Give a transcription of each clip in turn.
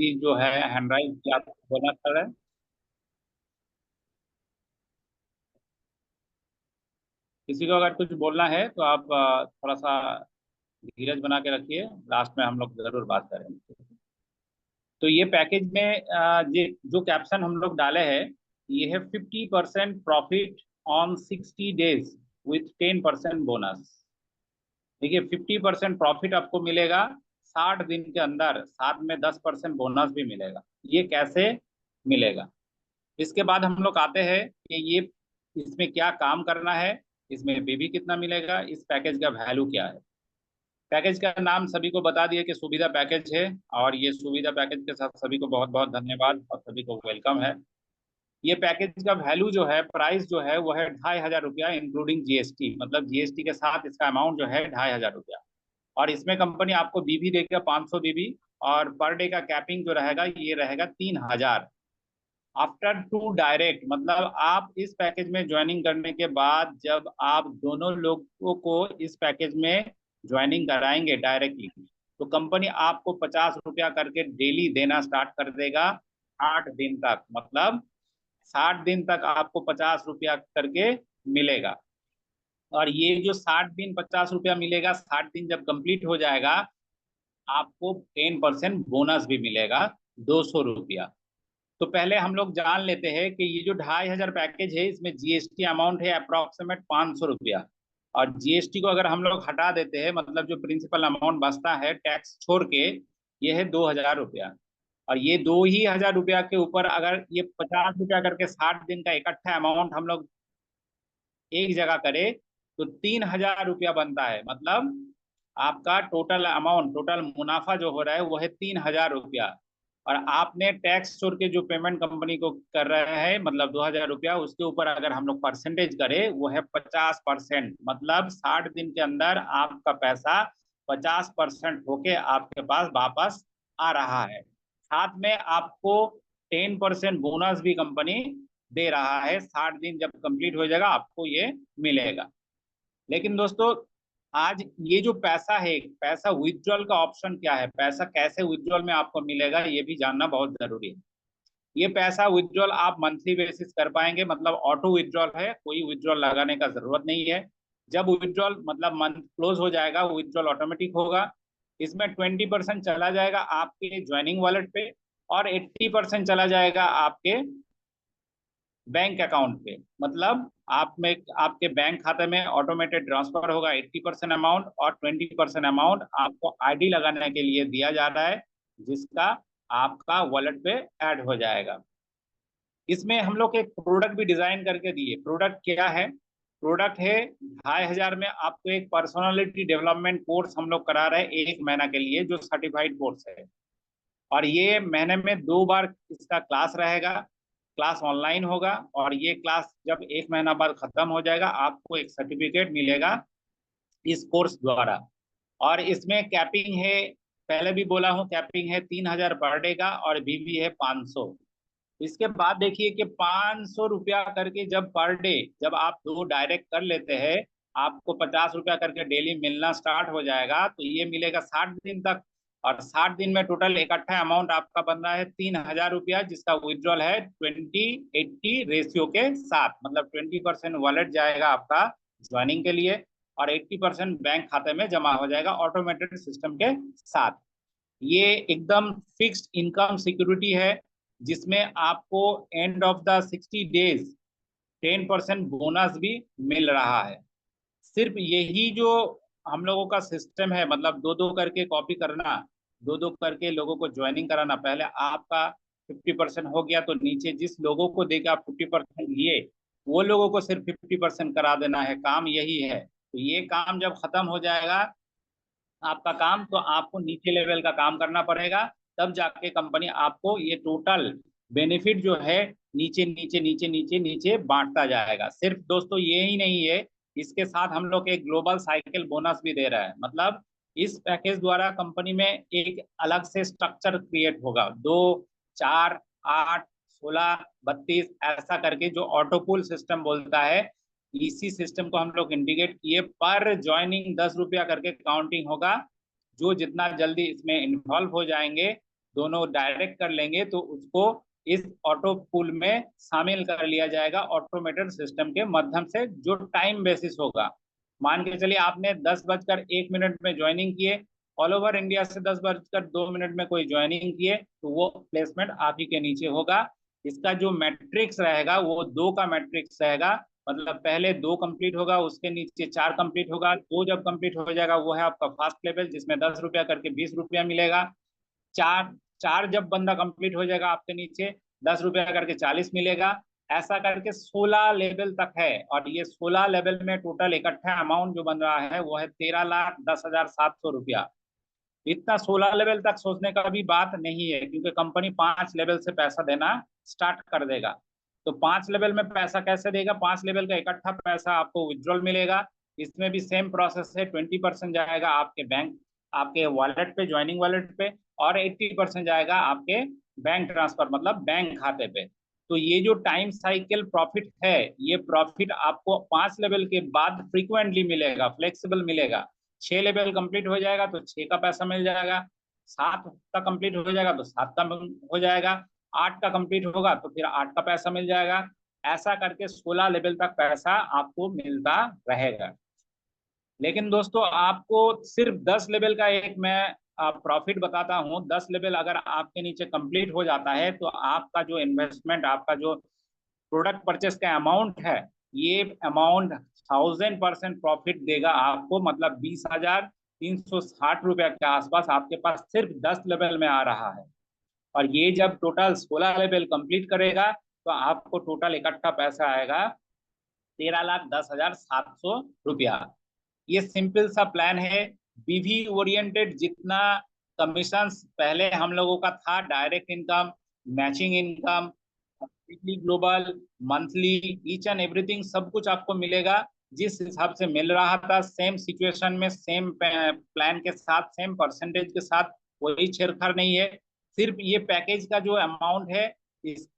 हिंदी जो है हैंडराइज की आप बोलना चाह रहे हैं? किसी को अगर कुछ बोलना है तो आप थोड़ा सा धीरज बना के रखिए, लास्ट में हम लोग जरूर बात करेंगे। तो ये पैकेज में ये जो कैप्शन हम लोग डाले हैं, ये है 50% profit on 60 days with 10% bonus. देखिए 50% प्रॉफिट आपको मिलेगा 60 दिन के अंदर, साथ में 10% बोनस भी मिलेगा। ये कैसे मिलेगा? इसके बाद हम लोग आते हैं कि ये इसमें क्या काम करना है, इसमें बीबी कितना मिलेगा, इस पैकेज का वैल्यू क्या है। पैकेज का नाम सभी को बता दिए कि सुविधा पैकेज है, और ये सुविधा पैकेज के साथ सभी को बहुत बहुत धन्यवाद और सभी को वेलकम है। ये पैकेज का वैल्यू जो है, प्राइस जो है, वो है 2500 रुपया इंक्लूडिंग जीएसटी, मतलब जीएसटी के साथ इसका अमाउंट जो है 2500 रुपया। और इसमें कंपनी आपको बीबी देगा 500 बीबी, और पर डे का कैपिंग जो रहेगा ये रहेगा 3000। आफ्टर टू डायरेक्ट, मतलब आप इस पैकेज में ज्वाइनिंग करने के बाद जब आप दोनों लोगों को इस पैकेज में ज्वाइनिंग कराएंगे डायरेक्टली, तो कंपनी आपको 50 रुपया करके डेली देना स्टार्ट कर देगा 8 दिन तक। मतलब 60 दिन तक आपको 50 रुपया करके मिलेगा। और ये जो 60 दिन 50 रुपया मिलेगा, 60 दिन जब कंप्लीट हो जाएगा, आपको 10% बोनस भी मिलेगा, 200 रुपया। तो पहले हम लोग जान लेते हैं कि ये जो 2500 पैकेज है, इसमें जीएसटी अमाउंट है अप्रोक्सीमेट 500 रुपया। और जीएसटी को अगर हम लोग हटा देते हैं, मतलब जो प्रिंसिपल अमाउंट बचता है टैक्स छोड़ के, ये है 2000 रुपया। और ये 2000 रुपया के ऊपर अगर ये 50 रुपया करके 60 दिन का इकट्ठा अमाउंट हम लोग एक जगह करें, तो 3000 रुपया बनता है। मतलब आपका टोटल अमाउंट, टोटल मुनाफा जो हो रहा है वो है 3000 रुपया। और आपने टैक्स छोड़ के जो पेमेंट कंपनी को कर रहे हैं, मतलब 2000 रुपया, उसके ऊपर अगर हम लोग परसेंटेज करें, वो है 50%। मतलब 60 दिन के अंदर आपका पैसा 50% होके आपके पास वापस आ रहा है। साथ में आपको 10% बोनस भी कंपनी दे रहा है। 60 दिन जब कंप्लीट हो जाएगा आपको ये मिलेगा। लेकिन दोस्तों, आज ये जो पैसा है, पैसा विथड्रॉल का ऑप्शन क्या है, पैसा कैसे विथड्रॉल में आपको मिलेगा, ये भी जानना बहुत जरूरी है। ये पैसा विथड्रॉल आप मंथली बेसिस कर पाएंगे, मतलब ऑटो विथड्रॉल है, कोई विथड्रॉल लगाने का जरूरत नहीं है। जब विथड्रॉल मतलब मंथ क्लोज हो जाएगा, विथड्रॉल ऑटोमेटिक होगा। इसमें 20% चला जाएगा आपके ज्वाइनिंग वॉलेट पे, और 80% चला जाएगा आपके बैंक अकाउंट पे। मतलब आप में आपके बैंक खाते में ऑटोमेटेड ट्रांसफर होगा 80% अमाउंट, और 20% अमाउंट आपको आईडी लगाने के लिए दिया जा रहा है, जिसका आपका वॉलेट पे ऐड हो जाएगा। इसमें हम लोग एक प्रोडक्ट भी डिजाइन करके दिए। प्रोडक्ट क्या है? प्रोडक्ट है 2500 में आपको एक पर्सनालिटी डेवलपमेंट कोर्स हम लोग करा रहे हैं 1 महीना के लिए, जो सर्टिफाइड कोर्स है। और ये महीने में 2 बार इसका क्लास रहेगा। क्लास ऑनलाइन होगा, और ये क्लास जब 1 महीना बाद खत्म हो जाएगा, आपको एक सर्टिफिकेट मिलेगा इस कोर्स द्वारा। और इसमें कैपिंग है, पहले भी बोला हूँ, कैपिंग है 3000 पर डे का, और बीबी है 500। इसके बाद देखिए कि 500 रुपया करके जब पर डे, जब आप दो डायरेक्ट कर लेते हैं, आपको 50 रुपया करके डेली मिलना स्टार्ट हो जाएगा। तो ये मिलेगा 60 दिन तक। और 60 दिन में टोटल इकट्ठा अमाउंट आपका बन रहा है 3000 रुपया, जिसका विड्रॉल है 20-80 रेशियो के साथ। मतलब 20% वॉलेट जाएगा आपका ज्वाइनिंग के लिए, और 80% बैंक खाते में जमा हो जाएगा ऑटोमेटेड सिस्टम के साथ। ये एकदम फिक्स्ड इनकम सिक्योरिटी है, जिसमें आपको end of the 60 days 10% bonus भी मिल रहा है। सिर्फ यही जो हम लोगों का सिस्टम है, मतलब दो दो करके कॉपी करना, दो दो करके लोगों को ज्वाइनिंग कराना। पहले आपका 50% हो गया, तो नीचे जिस लोगों को देके आप 50% लिए, वो लोगों को सिर्फ 50% करा देना है। काम यही है। तो ये काम जब खत्म हो जाएगा आपका काम, तो आपको नीचे लेवल का काम करना पड़ेगा। तब जाके कंपनी आपको ये टोटल बेनिफिट जो है नीचे नीचे नीचे नीचे नीचे बांटता जाएगा। सिर्फ दोस्तों ये ही नहीं है, इसके साथ हम लोग एक ग्लोबल साइकिल बोनस भी दे रहा है। मतलब इस पैकेज द्वारा कंपनी में एक अलग से स्ट्रक्चर क्रिएट होगा, 2, 4, 8, 16, 32 ऐसा करके, जो ऑटोपूल सिस्टम बोलता है। इसी सिस्टम को हम लोग इंडिकेट किए, पर ज्वाइनिंग 10 रुपया करके काउंटिंग होगा। जो जितना जल्दी इसमें इन्वॉल्व हो जाएंगे, दोनों डायरेक्ट कर लेंगे तो उसको इस ऑटो पूल में शामिल कर लिया जाएगा ऑटोमेटेड सिस्टम के माध्यम से, जो टाइम बेसिस होगा। मान के चलिए आपने 10:01 में ज्वाइनिंग किए, ऑल ओवर इंडिया से 10:02 में कोई ज्वाइनिंग किए, तो वो प्लेसमेंट आप ही के नीचे होगा। इसका जो मैट्रिक्स रहेगा वो 2 का मैट्रिक्स रहेगा, मतलब पहले 2 कंप्लीट होगा, उसके नीचे 4 कंप्लीट होगा, 2 जब कंप्लीट हो जाएगा वो है आपका फर्स्ट लेवल, जिसमें 10 रुपया करके 20 रुपया मिलेगा। 4 4 जब बंदा कंप्लीट हो जाएगा आपके नीचे 10 रुपया करके 40 मिलेगा। ऐसा करके 16 लेवल तक है, और ये 16 लेवल में टोटल इकट्ठा अमाउंट जो बन रहा है वो है 13,10,700 रुपया। इतना 16 लेवल तक सोचने का भी बात नहीं है, क्योंकि कंपनी 5 लेवल से पैसा देना स्टार्ट कर देगा। तो 5 लेवल में पैसा कैसे देगा? 5 लेवल का इकट्ठा पैसा आपको विड्रॉल मिलेगा। इसमें भी सेम प्रोसेस है, 20% जाएगा आपके बैंक, आपके वॉलेट पे, ज्वाइनिंग वॉलेट पे, और 80% जाएगा आपके बैंक ट्रांसफर, मतलब बैंक खाते पे। तो ये जो टाइम साइकिल प्रॉफिट है, ये प्रॉफिट आपको 5 लेवल के बाद फ्रीक्वेंटली मिलेगा, फ्लेक्सिबल मिलेगा। 6 लेवल कंप्लीट हो जाएगा तो 6 का पैसा मिल जाएगा, 7 का कंप्लीट हो जाएगा तो 7 का हो जाएगा, 8 का कंप्लीट होगा तो फिर 8 का पैसा मिल जाएगा। ऐसा करके 16 लेवल तक पैसा आपको मिलता रहेगा। लेकिन दोस्तों आपको सिर्फ 10 लेवल का एक मैं प्रॉफिट बताता हूँ। 10 लेवल अगर आपके नीचे कंप्लीट हो जाता है तो आपका जो इन्वेस्टमेंट, आपका जो प्रोडक्ट परचेस का अमाउंट है, ये अमाउंट 1000% प्रॉफिट देगा आपको, मतलब 20,360 रुपया के आसपास आपके पास सिर्फ 10 लेवल में आ रहा है। और ये जब टोटल 16 लेवल कंप्लीट करेगा तो आपको टोटल इकट्ठा पैसा आएगा 13,10,700 रुपया। ये सिंपल सा प्लान है। बीवी ओरिएंटेड जितना कमीशन पहले हम लोगों का था, direct income, matching income, weekly, global, monthly, each and everything सब कुछ आपको मिलेगा। जिस हिसाब से मिल रहा था सेम सिचुएशन में, सेम प्लान के साथ, सेम परसेंटेज के साथ, कोई छेड़छाड़ नहीं है। सिर्फ ये पैकेज का जो अमाउंट है, इस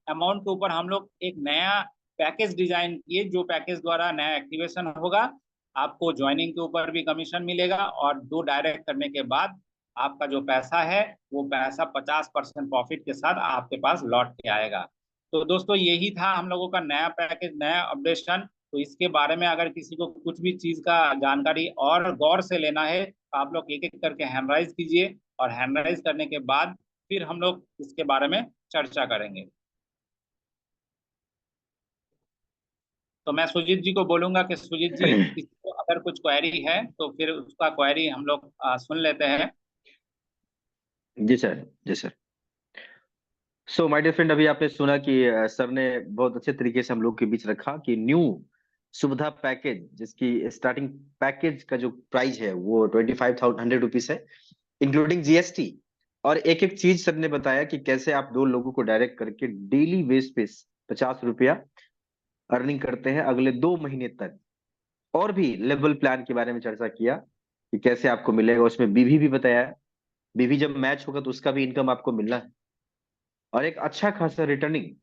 अमाउंट के ऊपर हम लोग एक नया पैकेज डिजाइन किए, जो पैकेज द्वारा नया एक्टिवेशन होगा। आपको ज्वाइनिंग के ऊपर भी कमीशन मिलेगा, और 2 डायरेक्ट करने के बाद आपका जो पैसा है वो पैसा 50% प्रॉफिट के साथ आपके पास लौट के आएगा। तो दोस्तों यही था हम लोगों का नया पैकेज, नया अपडेशन। तो इसके बारे में अगर किसी को कुछ भी चीज का जानकारी और गौर से लेना है तो आप लोग एक एक करके हैंडराइज कीजिए, और हैंडराइज करने के बाद फिर हम लोग इसके बारे में चर्चा करेंगे। तो मैं सुजीत जी को बोलूंगा कि सुजीत जी, किसी को अगर कुछ क्वेरी है तो फिर उसका क्वेरी हम लोग सुन लेते हैं। जी सर, जी sir. So my dear friend, अभी आपने सुना कि सर ने बहुत अच्छे तरीके से हम लोग के बीच रखा कि न्यू सुविधा पैकेज, जिसकी स्टार्टिंग पैकेज का जो प्राइस है वो 25,100 रुपीज है, इंक्लूडिंग जीएसटी। और एक एक चीज सर ने बताया कि कैसे आप 2 लोगों को डायरेक्ट करके डेली बेस पे 50 रुपया अर्निंग करते हैं अगले 2 महीने तक। और भी लेवल प्लान के बारे में चर्चा किया कि कैसे आपको मिलेगा, उसमें बीवी भी बताया। बीवी जब मैच होगा तो उसका भी इनकम आपको मिलना है, और एक अच्छा खासा रिटर्निंग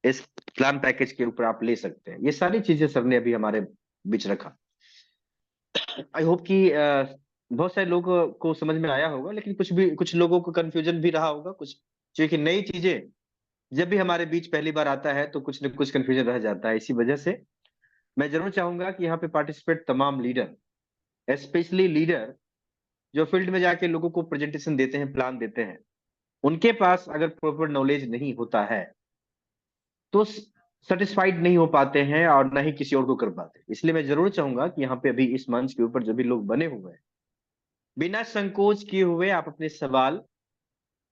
इस प्लान पैकेज के ऊपर आप ले सकते हैं। ये सारी चीजें सर ने अभी हमारे बीच रखा। आई होप कि बहुत सारे लोगों को समझ में आया होगा, लेकिन कुछ लोगों को कंफ्यूजन भी रहा होगा कुछ, क्योंकि नई चीजें जब भी हमारे बीच पहली बार आता है तो कुछ न कुछ कंफ्यूजन रह जाता है। इसी वजह से मैं जरूर चाहूंगा कि यहाँ पे पार्टिसिपेट तमाम लीडर, स्पेशली लीडर जो फील्ड में जाके लोगों को प्रेजेंटेशन देते हैं, प्लान देते हैं, उनके पास अगर प्रॉपर नॉलेज नहीं होता है तो सेटिस्फाइड नहीं हो पाते हैं और ना ही किसी और को कर पाते। इसलिए मैं जरूर चाहूंगा कि यहाँ पे अभी इस मंच के ऊपर जो भी लोग बने हुए हैं, बिना संकोच किए हुए आप अपने सवाल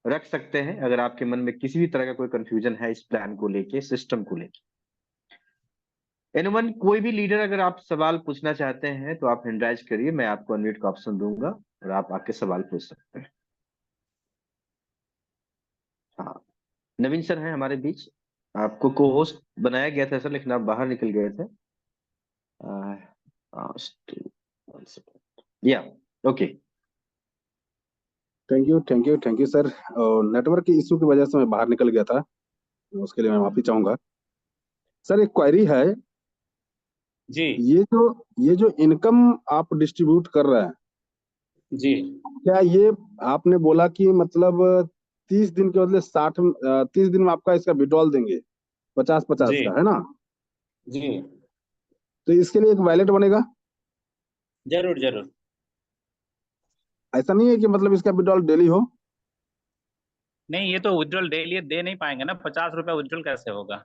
रख सकते हैं। अगर आपके मन में किसी भी तरह का कोई कंफ्यूजन है इस प्लान को लेके, सिस्टम को लेके, एनीवन, कोई भी लीडर अगर आप सवाल पूछना चाहते हैं तो आप हैंड राइज करिए, मैं आपको अनम्यूट का ऑप्शन दूंगा और आप आके सवाल पूछ सकते हैं। हाँ, नवीन सर हैं हमारे बीच। आपको को होस्ट बनाया गया था सर, लेकिन आप बाहर निकल गए थे। या okay. Thank you sir. Network के इशू की वजह से मैं बाहर निकल गया था, उसके लिए मैं माफी चाहूंगा। सर एक क्वेरी है। जी ये जो इनकम आप डिस्ट्रीब्यूट कर रहे हैं, जी। क्या ये आपने बोला कि मतलब 30 दिन के बदले 30 दिन में आपका इसका विड्रॉल देंगे 50-50 जी का, है ना? जी, तो इसके लिए एक वैलेट बनेगा। जरूर जरूर। ऐसा नहीं है कि मतलब इसका विड्रॉल डेली हो। नहीं, ये तो विड्रॉल डेली दे नहीं पाएंगे ना, 50 रुपया विड्रॉल कैसे होगा?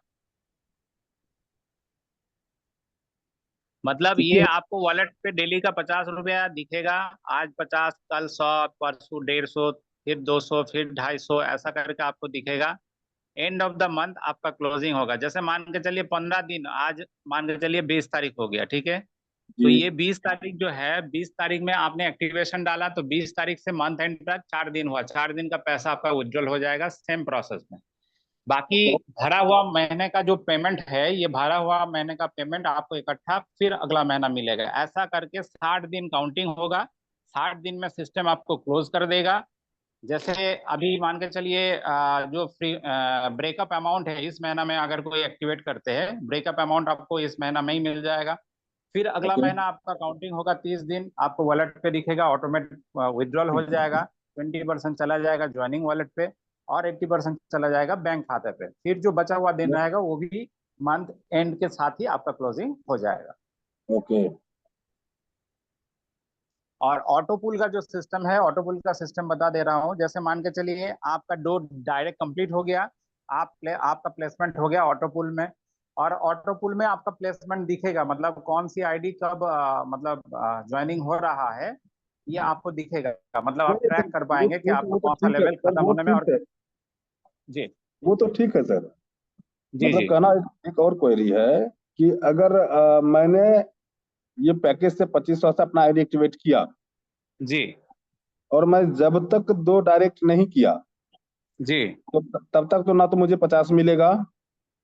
मतलब ये देखिए, आपको वॉलेट पे डेली का 50 रुपया दिखेगा। आज 50, कल 100, परसों 150, फिर 200, फिर 250, ऐसा करके आपको दिखेगा। एंड ऑफ द मंथ आपका क्लोजिंग होगा। जैसे मान के चलिए 15 दिन, आज मान के चलिए 20 तारीख हो गया, ठीक है। तो जी। ये 20 तारीख जो है, 20 तारीख में आपने एक्टिवेशन डाला, तो 20 तारीख से मंथ एंड तक 4 दिन हुआ, 4 दिन का पैसा आपका विड्रॉल हो जाएगा सेम प्रोसेस में। बाकी भरा हुआ महीने का जो पेमेंट है, ये भरा हुआ महीने का पेमेंट आपको इकट्ठा फिर अगला महीना मिलेगा। ऐसा करके 60 दिन काउंटिंग होगा। 60 दिन में सिस्टम आपको क्लोज कर देगा। जैसे अभी मान के चलिए जो फ्री ब्रेकअप अमाउंट है, इस महीना में अगर कोई एक्टिवेट करते हैं, ब्रेकअप अमाउंट आपको इस महीना में ही मिल जाएगा। फिर अगला ओके। महीना आपका काउंटिंग होगा, 30 दिन आपको वॉलेट पे दिखेगा, ऑटोमेटिक विड्रॉल हो जाएगा। 20% चला जाएगा ज्वाइनिंग वॉलेट पे, और 80% चला जाएगा बैंक खाते पे। फिर जो बचा हुआ दिन रहेगा वो भी मंथ एंड के साथ ही आपका क्लोजिंग हो जाएगा। ओके। और ऑटो पुल का जो सिस्टम है, ऑटो पुल का सिस्टम बता दे रहा हूँ। जैसे मान के चलिए आपका डो डायरेक्ट कंप्लीट हो गया, आपका प्लेसमेंट हो गया ऑटो पुल में। और ऑटो पुल में आपका प्लेसमेंट दिखेगा, मतलब कौन सी आईडी कब मतलब ज्वाइनिंग हो रहा है, ये आपको दिखेगा। मतलब आप नहीं सर, ट्रैक कर पाएंगे कि आपका वो तो कौन सा ठीक है लेवल सर, खत्म वो होने में। ठीक और है। जी वो तो ठीक है सर। जी मतलब जी कहना एक और क्वेरी है कि अगर मैंने ये पैकेज से 2500 से अपना आईडी एक्टिवेट किया, जी और मैं जब तक 2 डायरेक्ट नहीं किया, जी, तो तब तक तो ना तो मुझे 50 मिलेगा,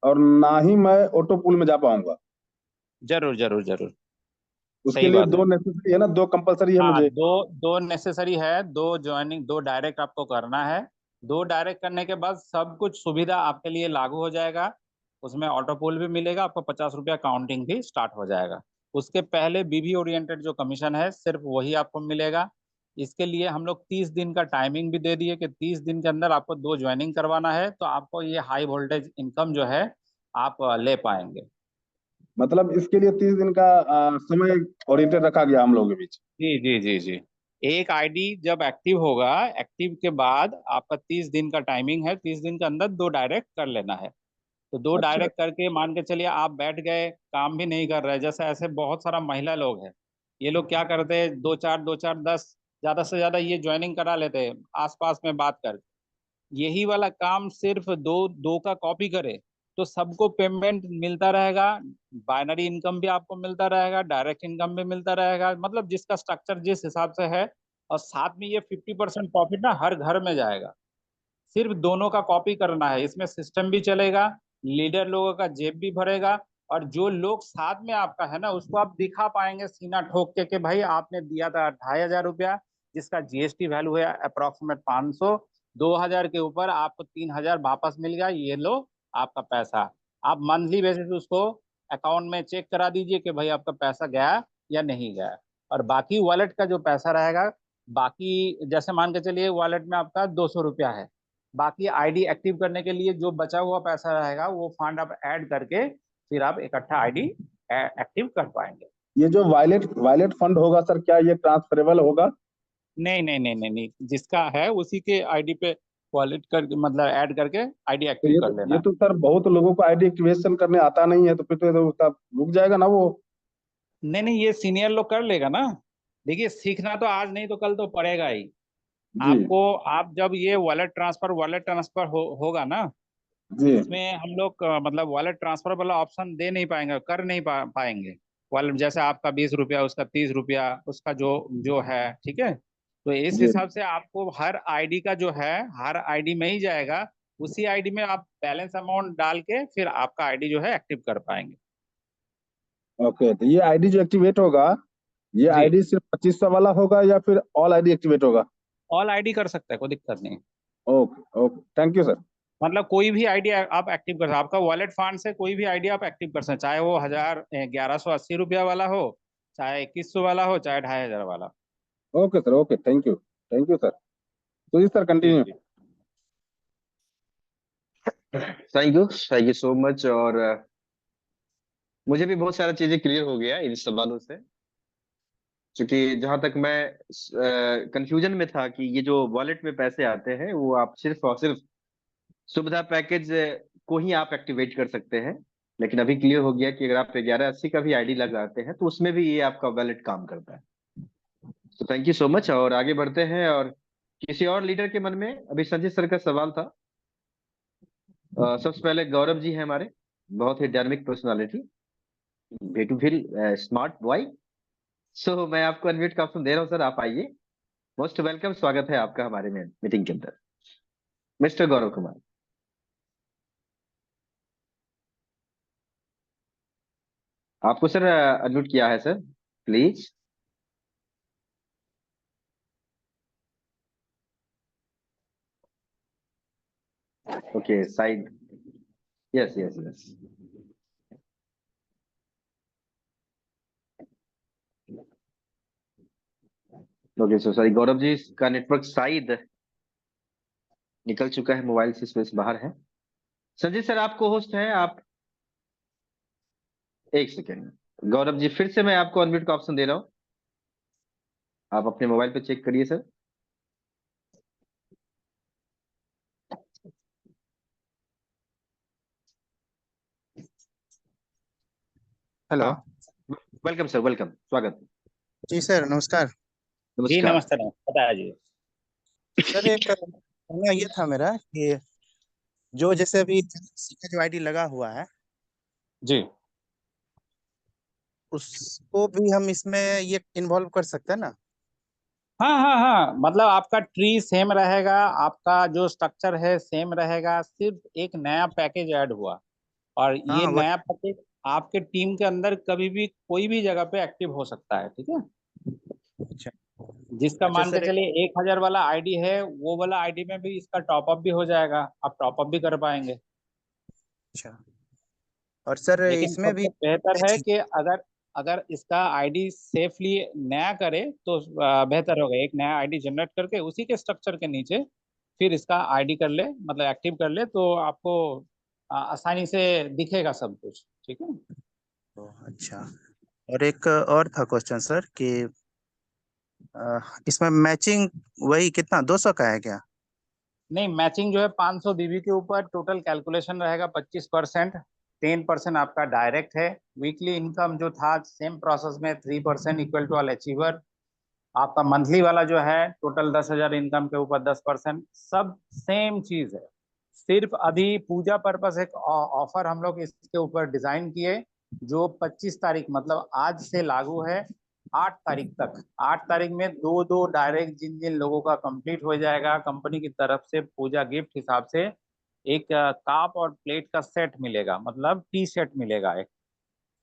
और ना ही मैं ऑटो पूल में जा पाऊंगा। जरूर जरूर जरूर, उसके सही लिए बात है। 2 नेसेसरी है ना, 2 कंपलसरी है हाँ, मुझे। दो दो नेसेसरी है, दो ज्वाइनिंग, दो डायरेक्ट आपको करना है। दो डायरेक्ट करने के बाद सब कुछ सुविधा आपके लिए लागू हो जाएगा। उसमें ऑटो पोल भी मिलेगा आपको, 50 रुपया काउंटिंग भी स्टार्ट हो जाएगा। उसके पहले बीबी ओरिएंटेड जो कमीशन है, सिर्फ वही आपको मिलेगा। इसके लिए हम लोग 30 दिन का टाइमिंग भी दे दिए कि 30 दिन के अंदर आपको दो ज्वाइनिंग करवाना है, तो आपको ये हाई वोल्टेज इनकम जो है आप ले पाएंगे। मतलब इसके लिए 30 दिन का समय ओरिएंटेड रखा गया हम लोगों के बीच। जी जी जी जी। एक आईडी जब एक्टिव होगा, एक्टिव के बाद आपका 30 दिन का टाइमिंग है, 30 दिन के अंदर दो डायरेक्ट कर लेना है। तो दो अच्छा। डायरेक्ट करके मान के चलिए आप बैठ गए, काम भी नहीं कर रहे। जैसे ऐसे बहुत सारा महिला लोग हैं, ये लोग क्या करते हैं, दो चार 10, ज्यादा से ज्यादा ये ज्वाइनिंग करा लेते हैं आसपास में बात कर। यही वाला काम सिर्फ दो दो का कॉपी करे, तो सबको पेमेंट मिलता रहेगा। बाइनरी इनकम भी आपको मिलता रहेगा, डायरेक्ट इनकम भी मिलता रहेगा, मतलब जिसका स्ट्रक्चर जिस हिसाब से है। और साथ में ये 50% प्रॉफिट ना हर घर में जाएगा। सिर्फ दोनों का कॉपी करना है, इसमें सिस्टम भी चलेगा, लीडर लोगों का जेब भी भरेगा। और जो लोग साथ में आपका है ना, उसको आप दिखा पाएंगे सीना ठोक के कि भाई आपने दिया था 2500 रुपया, जिसका जीएसटी वैल्यू है अप्रोक्सीमेट 500। 2000 के ऊपर आपको 3000 वापस मिल गया, ये लो आपका पैसा। आप मंथली बेसिस उसको अकाउंट में चेक करा दीजिए कि भाई आपका पैसा गया या नहीं गया। और बाकी वॉलेट का जो पैसा रहेगा, बाकी जैसे मान के चलिए वॉलेट में आपका 200 रुपया है, बाकी आईडी एक्टिव करने के लिए जो बचा हुआ पैसा रहेगा वो फंड आप ऐड करके फिर आप इकट्ठा आईडी एक्टिव कर पाएंगे। ये जो वायलेट वायलेट फंड होगा सर, क्या ये ट्रांसफरेबल होगा? नहीं नहीं नहीं नहीं नहीं, जिसका है उसी के आईडी पे वॉलेट कर मतलब ऐड करके आईडी तो एक्टिव कर लेना ये है। तो सर बहुत लोगों को आईडी एक्टिवेशन करने आता नहीं है, तो फिर तो उसका रुक जाएगा ना वो। नहीं नहीं, ये सीनियर लोग कर लेगा ना। देखिए, सीखना तो आज नहीं तो कल तो पड़ेगा ही जी। आपको। आप जब ये वॉलेट ट्रांसफर होगा ना, जी। इसमें हम लोग मतलब वॉलेट ट्रांसफर वाला ऑप्शन दे नहीं पाएंगे, कर नहीं पाएंगे। वॉलेट जैसे आपका 20 रुपया, उसका 30 रुपया, उसका जो जो है, ठीक है। तो इस जी। हिसाब से आपको हर आईडी का जो है, हर आईडी में ही जाएगा। उसी आईडी में आप बैलेंस अमाउंट डाल के फिर आपका आईडी जो है एक्टिव कर पाएंगे। ओके, तो ये आईडी जो एक्टिवेट होगा, ये जी, आईडी सिर्फ 2500 वाला होगा या फिर ऑल आईडी एक्टिवेट होगा? ऑल आईडी कर सकते हैं, कोई दिक्कत नहीं। Okay okay, thank you sir. मतलब कोई भी आईडी आप एक्टिव कर सकते, आपका वॉलेट फंड से कोई भी आईडी आप एक्टिव कर सकते हैं, चाहे वो 1180 रुपया वाला हो, चाहे 2100 वाला हो, चाहे 2500 वाला। Okay sir, okay, thank you sir. तो जी सर, जी कंटिन्यू। जी। Thank you so much. और मुझे भी बहुत सारा चीजें क्लियर हो गया इन सवालों से, क्योंकि जहां तक मैं कंफ्यूजन में था कि ये जो वॉलेट में पैसे आते हैं वो आप सिर्फ और सिर्फ सुविधा पैकेज को ही आप एक्टिवेट कर सकते हैं। लेकिन अभी क्लियर हो गया कि अगर आप 1180 का भी आईडी लगाते हैं तो उसमें भी ये आपका वॉलेट काम करता है। तो थैंक यू सो मच, और आगे बढ़ते हैं। और किसी और लीडर के मन में अभी संजय सर का सवाल था। सबसे पहले गौरव जी हैं हमारे, बहुत ही dynamic personality, beautiful smart boy. So मैं आपको अनम्यूट का ऑप्शन दे रहा हूँ सर, आप आइए। मोस्ट वेलकम, स्वागत है आपका हमारे में मीटिंग के अंदर, मिस्टर गौरव कुमार। आपको सर अनम्यूट किया है sir, please. Okay side, yes yes yes. Okay so sorry Gaurav ji का नेटवर्क शायद निकल चुका है, मोबाइल से स्पेस बाहर है। संजय सर आपको होस्ट हैं आप, एक सेकेंड। गौरव जी फिर से मैं आपको अनम्यूट का ऑप्शन दे रहा हूँ, आप अपने मोबाइल पे चेक करिए सर। हेलो। हाँ, वेलकम सर, वेलकम, स्वागत। जी सर, नमस्कार। जी नमस्कार। नमस्ते नमस्ते, बताइए। सर एक कहना ये था मेरा कि जो जैसे अभी एलआईसी का जो आईडी लगा हुआ है जी उसको भी हम इसमें ये इन्वॉल्व कर सकते हैं ना? हाँ हाँ हाँ, मतलब आपका ट्री सेम रहेगा, आपका जो स्ट्रक्चर है सेम रहेगा, सिर्फ एक नया पैकेज ऐड हुआ। और ये हाँ वही। नया पैकेज आपके टीम के अंदर कभी भी कोई भी जगह पे एक्टिव हो सकता है, ठीक है। अच्छा। जिसका अच्छा मान के सर एक चलिए 1000 वाला आईडी है, वो वाला आईडी में भी इसका टॉपअप भी हो जाएगा, आप टॉपअप भी कर पाएंगे। अच्छा। और सर लेकिन इसमें भी सबसे बेहतर है मैचिंग। कि अगर अगर इसका आईडी सेफली नया करे तो बेहतर होगा। एक नया आईडी जनरेट करके उसी के स्ट्रक्चर के नीचे फिर इसका आईडी कर ले, मतलब एक्टिव कर ले, तो आपको आसानी से दिखेगा सब कुछ, ठीक है। अच्छा। और एक और था क्वेश्चन सर कि इसमें मैचिंग वही कितना 200 का है क्या? नहीं, मैचिंग जो है 500 बीबी के ऊपर टोटल कैलकुलेशन रहेगा 25%। 10% आपका डायरेक्ट है। वीकली इनकम जो था सेम प्रोसेस में 3% इक्वल टू ऑल अचीवर। आपका मंथली वाला जो है टोटल 10,000 इनकम के ऊपर 10%, सब सेम चीज है। सिर्फ अभी पूजा पर्पस एक ऑफर हम लोग इसके ऊपर डिजाइन किए, जो 25 तारीख मतलब आज से लागू है, 8 तारीख तक। 8 तारीख में दो दो डायरेक्ट जिन जिन लोगों का कंप्लीट हो जाएगा, कंपनी की तरफ से पूजा गिफ्ट हिसाब से एक काप और प्लेट का सेट मिलेगा, मतलब टी शर्ट मिलेगा एक।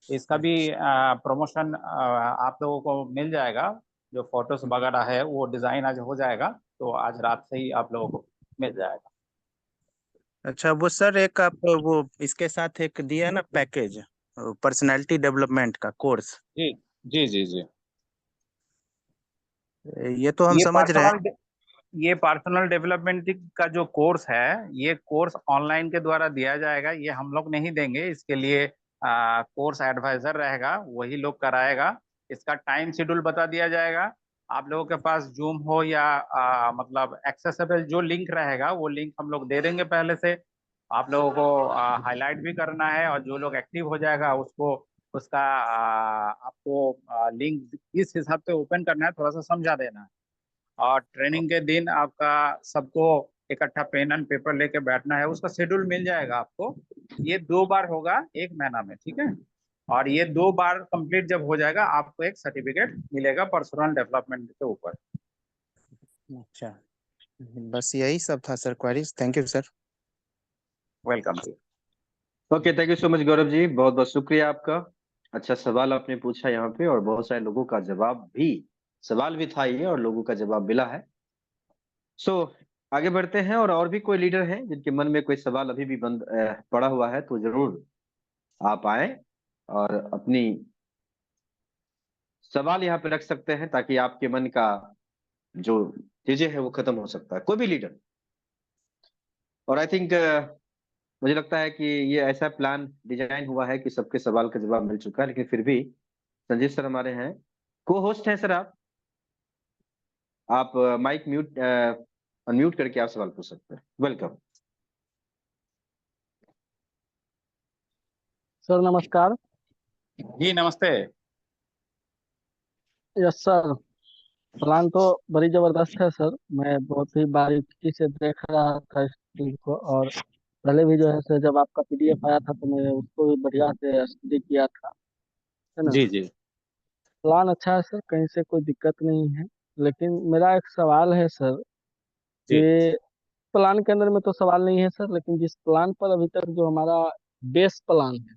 इसका भी अच्छा। प्रमोशन आप लोगों को मिल जाएगा। जो फोटोज वगैरह है वो डिजाइन आज हो जाएगा, तो आज रात से ही आप लोगों को मिल जाएगा। अच्छा वो सर एक आप वो इसके साथ एक दिया है ना पैकेज, पर्सनालिटी डेवलपमेंट का कोर्स। जी जी जी जी। ये तो हम ये समझ रहे हैं। पर्सनल ये पर्सनल डेवलपमेंट का जो कोर्स है, ये कोर्स ऑनलाइन के द्वारा दिया जाएगा, ये हम लोग नहीं देंगे। इसके लिए कोर्स एडवाइजर रहेगा, वही लोग कराएगा। इसका टाइम शेड्यूल बता दिया जाएगा। आप लोगों के पास जूम हो या मतलब एक्सेसिबल जो लिंक रहेगा, वो लिंक हम लोग दे देंगे पहले से। आप लोगों को हाईलाइट भी करना है, और जो लोग एक्टिव हो जाएगा उसको उसका आपको लिंक किस हिसाब से ओपन करना है थोड़ा सा समझा देना है। और ट्रेनिंग के दिन आपका सबको इकट्ठा पेन एंड पेपर लेके बैठना है, उसका शेड्यूल मिल जाएगा आपको। ये 2 बार होगा 1 महीना में, ठीक है। और ये 2 बार कंप्लीट जब हो जाएगा, आपको एक सर्टिफिकेट मिलेगा पर्सनल डेवलपमेंट के ऊपर। अच्छा, बस यही सब था sir queries. Thank you sir. Welcome जी। Okay thank you so much Gaurav ji, बहुत बहुत शुक्रिया आपका। अच्छा सवाल आपने पूछा यहाँ पे, और बहुत सारे लोगों का जवाब भी, सवाल भी था ये और लोगों का जवाब मिला है। सो आगे बढ़ते हैं। और भी कोई लीडर हैं जिनके मन में कोई सवाल अभी भी बंद पड़ा हुआ है, तो जरूर आप आए और अपनी सवाल यहाँ पे रख सकते हैं, ताकि आपके मन का जो चीजें हैं वो खत्म हो सकता है, कोई भी लीडर। और आई थिंक मुझे लगता है कि ये ऐसा प्लान डिजाइन हुआ है कि सबके सवाल का जवाब मिल चुका है, लेकिन फिर भी संजीव सर हमारे हैं, को होस्ट हैं सर। आप माइक म्यूट अनम्यूट करके आप सवाल पूछ सकते हैं। वेलकम। सर नमस्कार। जी नमस्ते। Yes sir. प्लान तो बड़ी जबरदस्त है सर। मैं बहुत ही बारीकी से देख रहा था इस चीज को, और पहले भी जो है सर जब आपका पीडीएफ आया था तो मैं उसको भी बढ़िया से स्टडी किया था, है ना। जी जी प्लान अच्छा है सर, कहीं से कोई दिक्कत नहीं है। लेकिन मेरा एक सवाल है सर जी कि प्लान के अंदर में तो सवाल नहीं है सर, लेकिन जिस प्लान पर अभी तक जो हमारा बेस प्लान है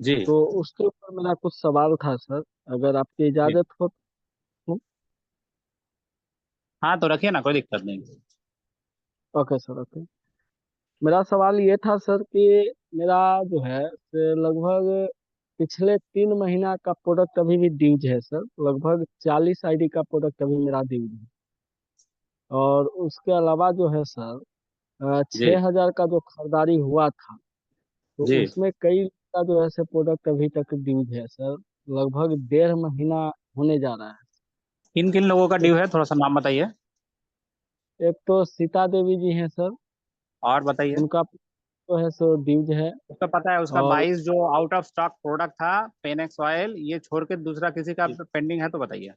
जी तो उसके ऊपर मेरा कुछ सवाल था सर, अगर आपकी जी। इजाजत हो तो। हाँ तो रखिए ना, कोई दिक्कत नहीं। Okay sir, okay. मेरा सवाल ये था सर कि मेरा जो है से लगभग पिछले 3 महीना का प्रोडक्ट अभी भी ड्यूज है सर। लगभग 40 आईडी का प्रोडक्ट अभी मेरा ड्यूज है। और उसके अलावा जो है सर जी 6,000 का जो खरीदारी हुआ था तो जी। उसमें कई का जो है से प्रोडक्ट अभी तक ड्यूज है सर। लगभग 1.5 महीना होने जा रहा है। किन किन लोगों का एक ड्यू है, थोड़ा सा नाम बताइए। एक तो सीता देवी जी हैं सर, और बताइए। उनका जो है सो ड्यूज है। उसका पता है, उसका और 22 जो आउट ऑफ स्टॉक प्रोडक्ट था, पेनेक्स ऑयल, ये छोड़ के दूसरा किसी का पेंडिंग है तो बताइए।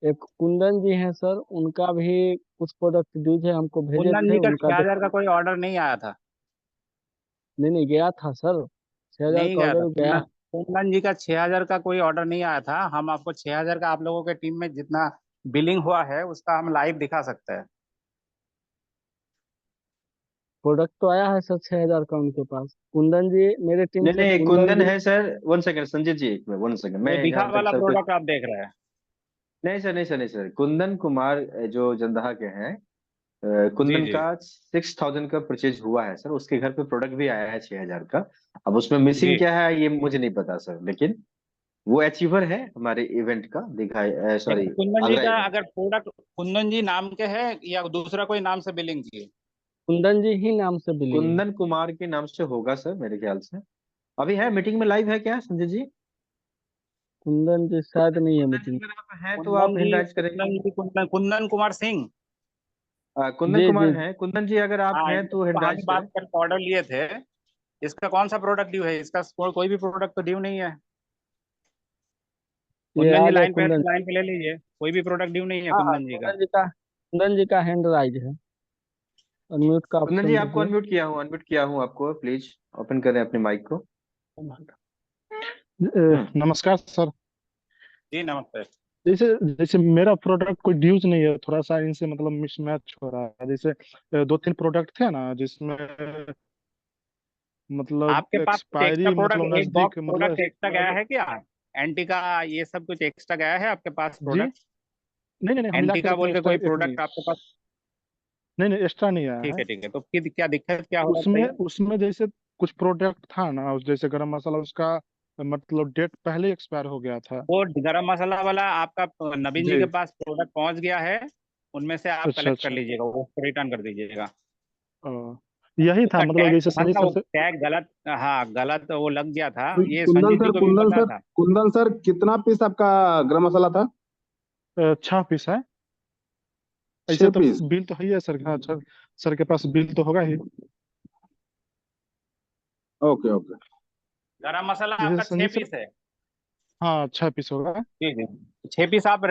एक कुंदन जी हैं सर, उनका भी कुछ प्रोडक्ट ड्यूज है, हमको भेजे कुंदन थे जी का उनका छह जो। हजार का कोई ऑर्डर नहीं आया था। नहीं नहीं, गया था सर। 6,000 नहीं का गया था ऑर्डर गया। कुंदन। कुंदन जी का 6,000 का कोई ऑर्डर नहीं आया था। हम आपको 6,000 का, आप लोगों के टीम में जितना बिलिंग हुआ है उसका हम लाइव दिखा सकते हैं। प्रोडक्ट तो आया है सर 6,000 का उनके पास। कुंदन जी मेरे टीम नहीं से, नहीं, कुंदन कुंदन जी। है sir. One second Sanjay ji, एक मिनट, वन सेकंड, वो मैं दिखा जहां तक वाला सर को। प्रोडक्ट आप देख रहे हैं। नहीं सर, नहीं सर, नहीं सर, कुंदन कुमार जो जंदाहा के हैं, जी कुंदन जी का 6,000 का परचेज हुआ है सर। उसके घर पे प्रोडक्ट भी आया है 6,000 का। अब उसमें मिसिंग जी। क्या है ये मुझे नहीं पता सर, लेकिन वो अचीवर है हमारे इवेंट का, दिखा सॉरी, लेकिन कुंदन जी आगरा का इवेंट अगर का। प्रोडक्ट कुंदन जी नाम के है या दूसरा कोई नाम से बिलिंग की? कुंदन जी ही नाम से बिलिंग है। कुंदन कुमार के नाम से होगा सर मेरे ख्याल से। अभी है मीटिंग में, लाइव है क्या संजय जी? कुंदन जी शायद नहीं है कुंदन जी मीटिंग। अगर आप हैं तो कुंदन आप जी, हिंडाइज करें। कुंदन कुमार सिंह। कुंदन जी कुमार जी। हैं, कुंदन जी अगर आप हाँ, हैं इसको तो तो हम ही हिंडाइज बात करें। करके ऑर्डर लिए थे। इसका कौन सा प्रोडक्ट ड्यू है? इसका कोई भी प्रोडक्ट तो ड्यू नहीं है। ये कुंदन आ जी गए लाइन पे कुंदन। लाइन पे ले लीजिए, कोई भी प्रोडक्ट ड्यू नहीं है हाँ हाँ, कुंदन जी का। कुंदन जी का हैंड राइज है। अनम्यूट का कुंदन जी ऑप्शन आपको दीजिए। अनम्यूट किया हूँ आपको, प्लीज ओपन करें अपने माइक को। नमस्कार सर। जी नमस्ते। जैसे जैसे मेरा प्रोडक्ट कोई ड्यूज नहीं है, थोड़ा सा इनसे मतलब मिसमैच हो रहा है। जैसे 2-3 प्रोडक्ट थे ना जिसमें मतलब आपके पास कुछ एक्स्ट्रा एक्सपायरी प्रोडक्ट, मतलब एक बॉक्स नजदीक प्रोडक्ट मतलब। एक्स्ट्रा गया है क्या? एंटी का ये सब कुछ एक्स्ट्रा गया है आपके पास जी, प्रोडक्ट? नहीं नहीं नहीं, हम एंटी मिला कर का इतना बोल के एक्स्ट्रा कोई एक नहीं। प्रोडक्ट आपके पास? नहीं नहीं, एक्स्ट्रा नहीं आया है। ठीक है, तो फिर क्या दिक्कत क्या हो रहा है उसमें बताइए। उसमें जैसे कुछ प्रोडक्ट था ना, जैसे गरम मसाला, उसका मतलब डेट पहले एक्सपायर हो गया था। वो गरम मसाला वाला आपका नवीन जी जी। के पास प्रोडक्ट पहुंच गया है। उनमें से आप अच्छा कलेक्ट कर अच्छा। लीजिएगा, वो रिटर्न कर दीजिएगा। अ, यही था उसका मतलब टैग जैसे था संजय ना, सर वो से। टैग गलत, हाँ गलत वो लग गया था। ये कुंदन संजीव जी सर, को भी पता था। कुंदन सर कितना पीस आपका गरम मसाला था? 6 पीस है। ऐसे छह तो पीस बिल तो है ही है सर। हाँ सर, सर के पास बिल तो होगा ही। Okay okay. गरम मसाला जैसे आपका छह संजय सर। पीस है। हाँ, 6 पीस होगा। जी जी। 6 पीस आप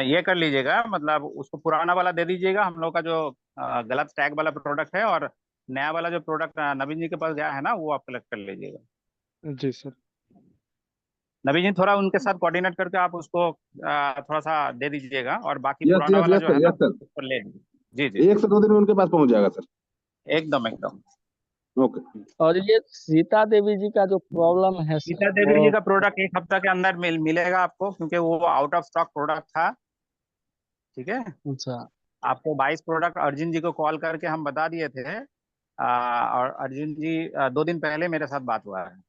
ये कर लीजिएगा, मतलब उसको पुराना वाला दे दीजिएगा हम लोग का जो गलत टैग वाला प्रोडक्ट है, और नया वाला जो प्रोडक्ट नवीन जी के पास गया है ना, वो आप कलेक्ट कर लीजिएगा। जी सर। नवीन जी थोड़ा उनके साथ कोऑर्डिनेट करके आप उसको थोड़ा सा दे दीजिएगा, और बाकी यस पुराना यस वाला यस जो है सर, ना यस सर। उस पर ले लीजिए। जी जी। 1 से 2 दिन में उनके पास पहुंच जाएगा सर। एकदम एकदम। ओके। और ये सीता देवी जी का जो प्रॉब्लम है गीता सर देवी वो। जी का प्रोडक्ट 1 हफ्ता के अंदर मिलेगा आपको, क्योंकि वो आउट ऑफ स्टॉक प्रोडक्ट था। ठीक है। अच्छा आपको 22 प्रोडक्ट अर्जुन जी को कॉल करके हम बता दिए थे। और अर्जुन जी 2 दिन पहले मेरे साथ बात हुआ है।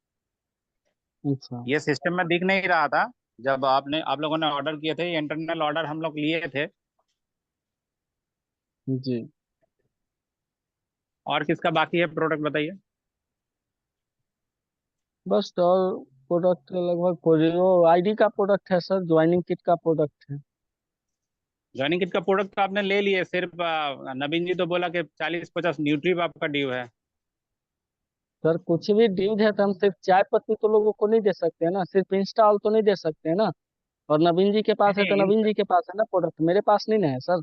अच्छा। ये सिस्टम में दिख नहीं रहा था जब आप लोगों ने ऑर्डर किए थे। ये इंटरनल ऑर्डर हम लोग लिए थे। जी। और किसका बाकी है प्रोडक्ट बताइए। बस और प्रोडक्ट लगभग कोरियो आईडी का प्रोडक्ट है सर, ज्वाइनिंग किट का प्रोडक्ट है। ज्वाइनिंग किट का प्रोडक्ट तो आपने ले लिए, सिर्फ नवीन जी तो बोला कि 40-50 न्यूट्री आपका ड्यू है। सर कुछ भी ड्यूज है तो हम सिर्फ चाय पत्ती तो लोगों को नहीं दे सकते हैं ना, सिर्फ इंस्टॉल तो नहीं दे सकते हैं ना। और नवीन जी के पास है नहीं तो नहीं नवीन जी के पास है ना प्रोडक्ट, मेरे पास नहीं ना है सर।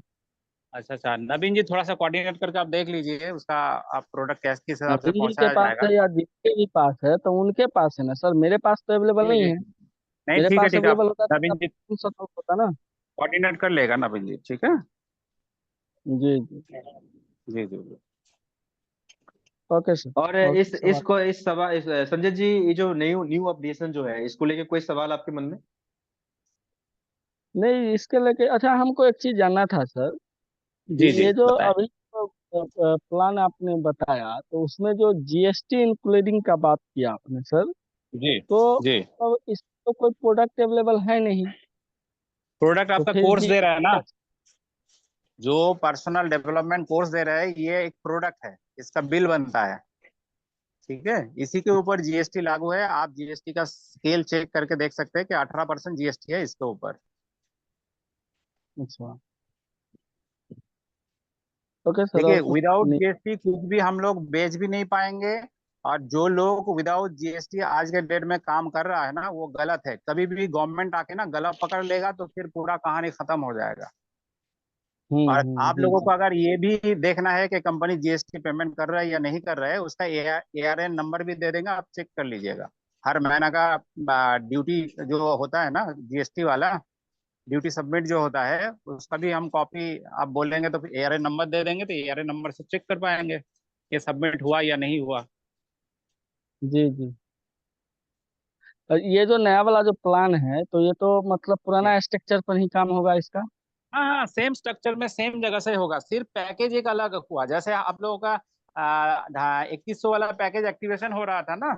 अच्छा अच्छा, नवीन जी थोड़ा सा कोऑर्डिनेट करके आप देख लीजिए उसका, आप प्रोडक्ट कैस किस हिसाब से नवीन जी के पहुंचाया पास जाएगा। है या जिसके भी पास है तो उनके पास है ना सर, मेरे पास तो अवेलेबल जी नहीं जी, है। नहीं मेरे ठीक है पास ठीक है, आप अवेलेबल होता तो नवीन जी सब होता ना। कोऑर्डिनेट कर लेगा नवीन जी, ठीक है। जी जी। जी जी जी। Okay sir. और और इस सवाल? इसको इस सवाल संजय जी, ये जो न्यू न्यू अपडेशन जो है, इसको लेके कोई सवाल आपके मन में? नहीं इसके लेके, अच्छा हमको एक चीज जानना था सर, कि जी जी ये जो बताएं। अभी प्लान आपने बताया तो उसमें जो जीएसटी इंक्लूडिंग का बात किया आपने सर, जी तो जी। अब इसमें तो कोई प्रोडक्ट अवेलेबल है नहीं, प्रोडक्ट तो आपका फिर कोर्स जी दे रहा है ना, जो पर्सनल डेवलपमेंट कोर्स दे रहा है, ये एक प्रोडक्ट है, इसका बिल बनता है, ठीक है। इसी के ऊपर जीएसटी लागू है, आप जीएसटी का स्केल चेक करके देख सकते हैं कि 18% जीएसटी है इसके ऊपर। अच्छा। ओके सर, देखिए और कुछ विदाउट नहीं। जीएसटी कुछ भी हम लोग बेच भी नहीं पाएंगे, और जो लोग विदाउट जीएसटी आज के डेट में काम कर रहा है ना, वो गलत है। कभी भी गवर्नमेंट आके ना गला पकड़ लेगा तो फिर पूरा कहानी खत्म हो जाएगा। और आप जी लोगों जी। को अगर ये भी देखना है कि कंपनी जीएसटी पेमेंट कर रहा है या नहीं कर रहा है, उसका एआरएन नंबर भी दे देगा, आप चेक कर लीजिएगा। हर महीना का ड्यूटी जो होता है ना जीएसटी वाला, ड्यूटी सबमिट जो होता है, उसका भी हम कॉपी आप बोलेंगे तो एआरएन नंबर दे देंगे, तो एआरएन नंबर से चेक कर पाएंगे कि सबमिट हुआ या नहीं हुआ। जी जी। और ये जो नया वाला जो प्लान है तो ये तो मतलब जी। पुराना स्ट्रक्चर पर ही काम होगा इसका? हाँ हाँ, सेम स्ट्रक्चर में सेम जगह से होगा, सिर्फ पैकेज एक अलग हुआ। जैसे आप लोगों का 2100 वाला पैकेज एक्टिवेशन हो रहा था ना,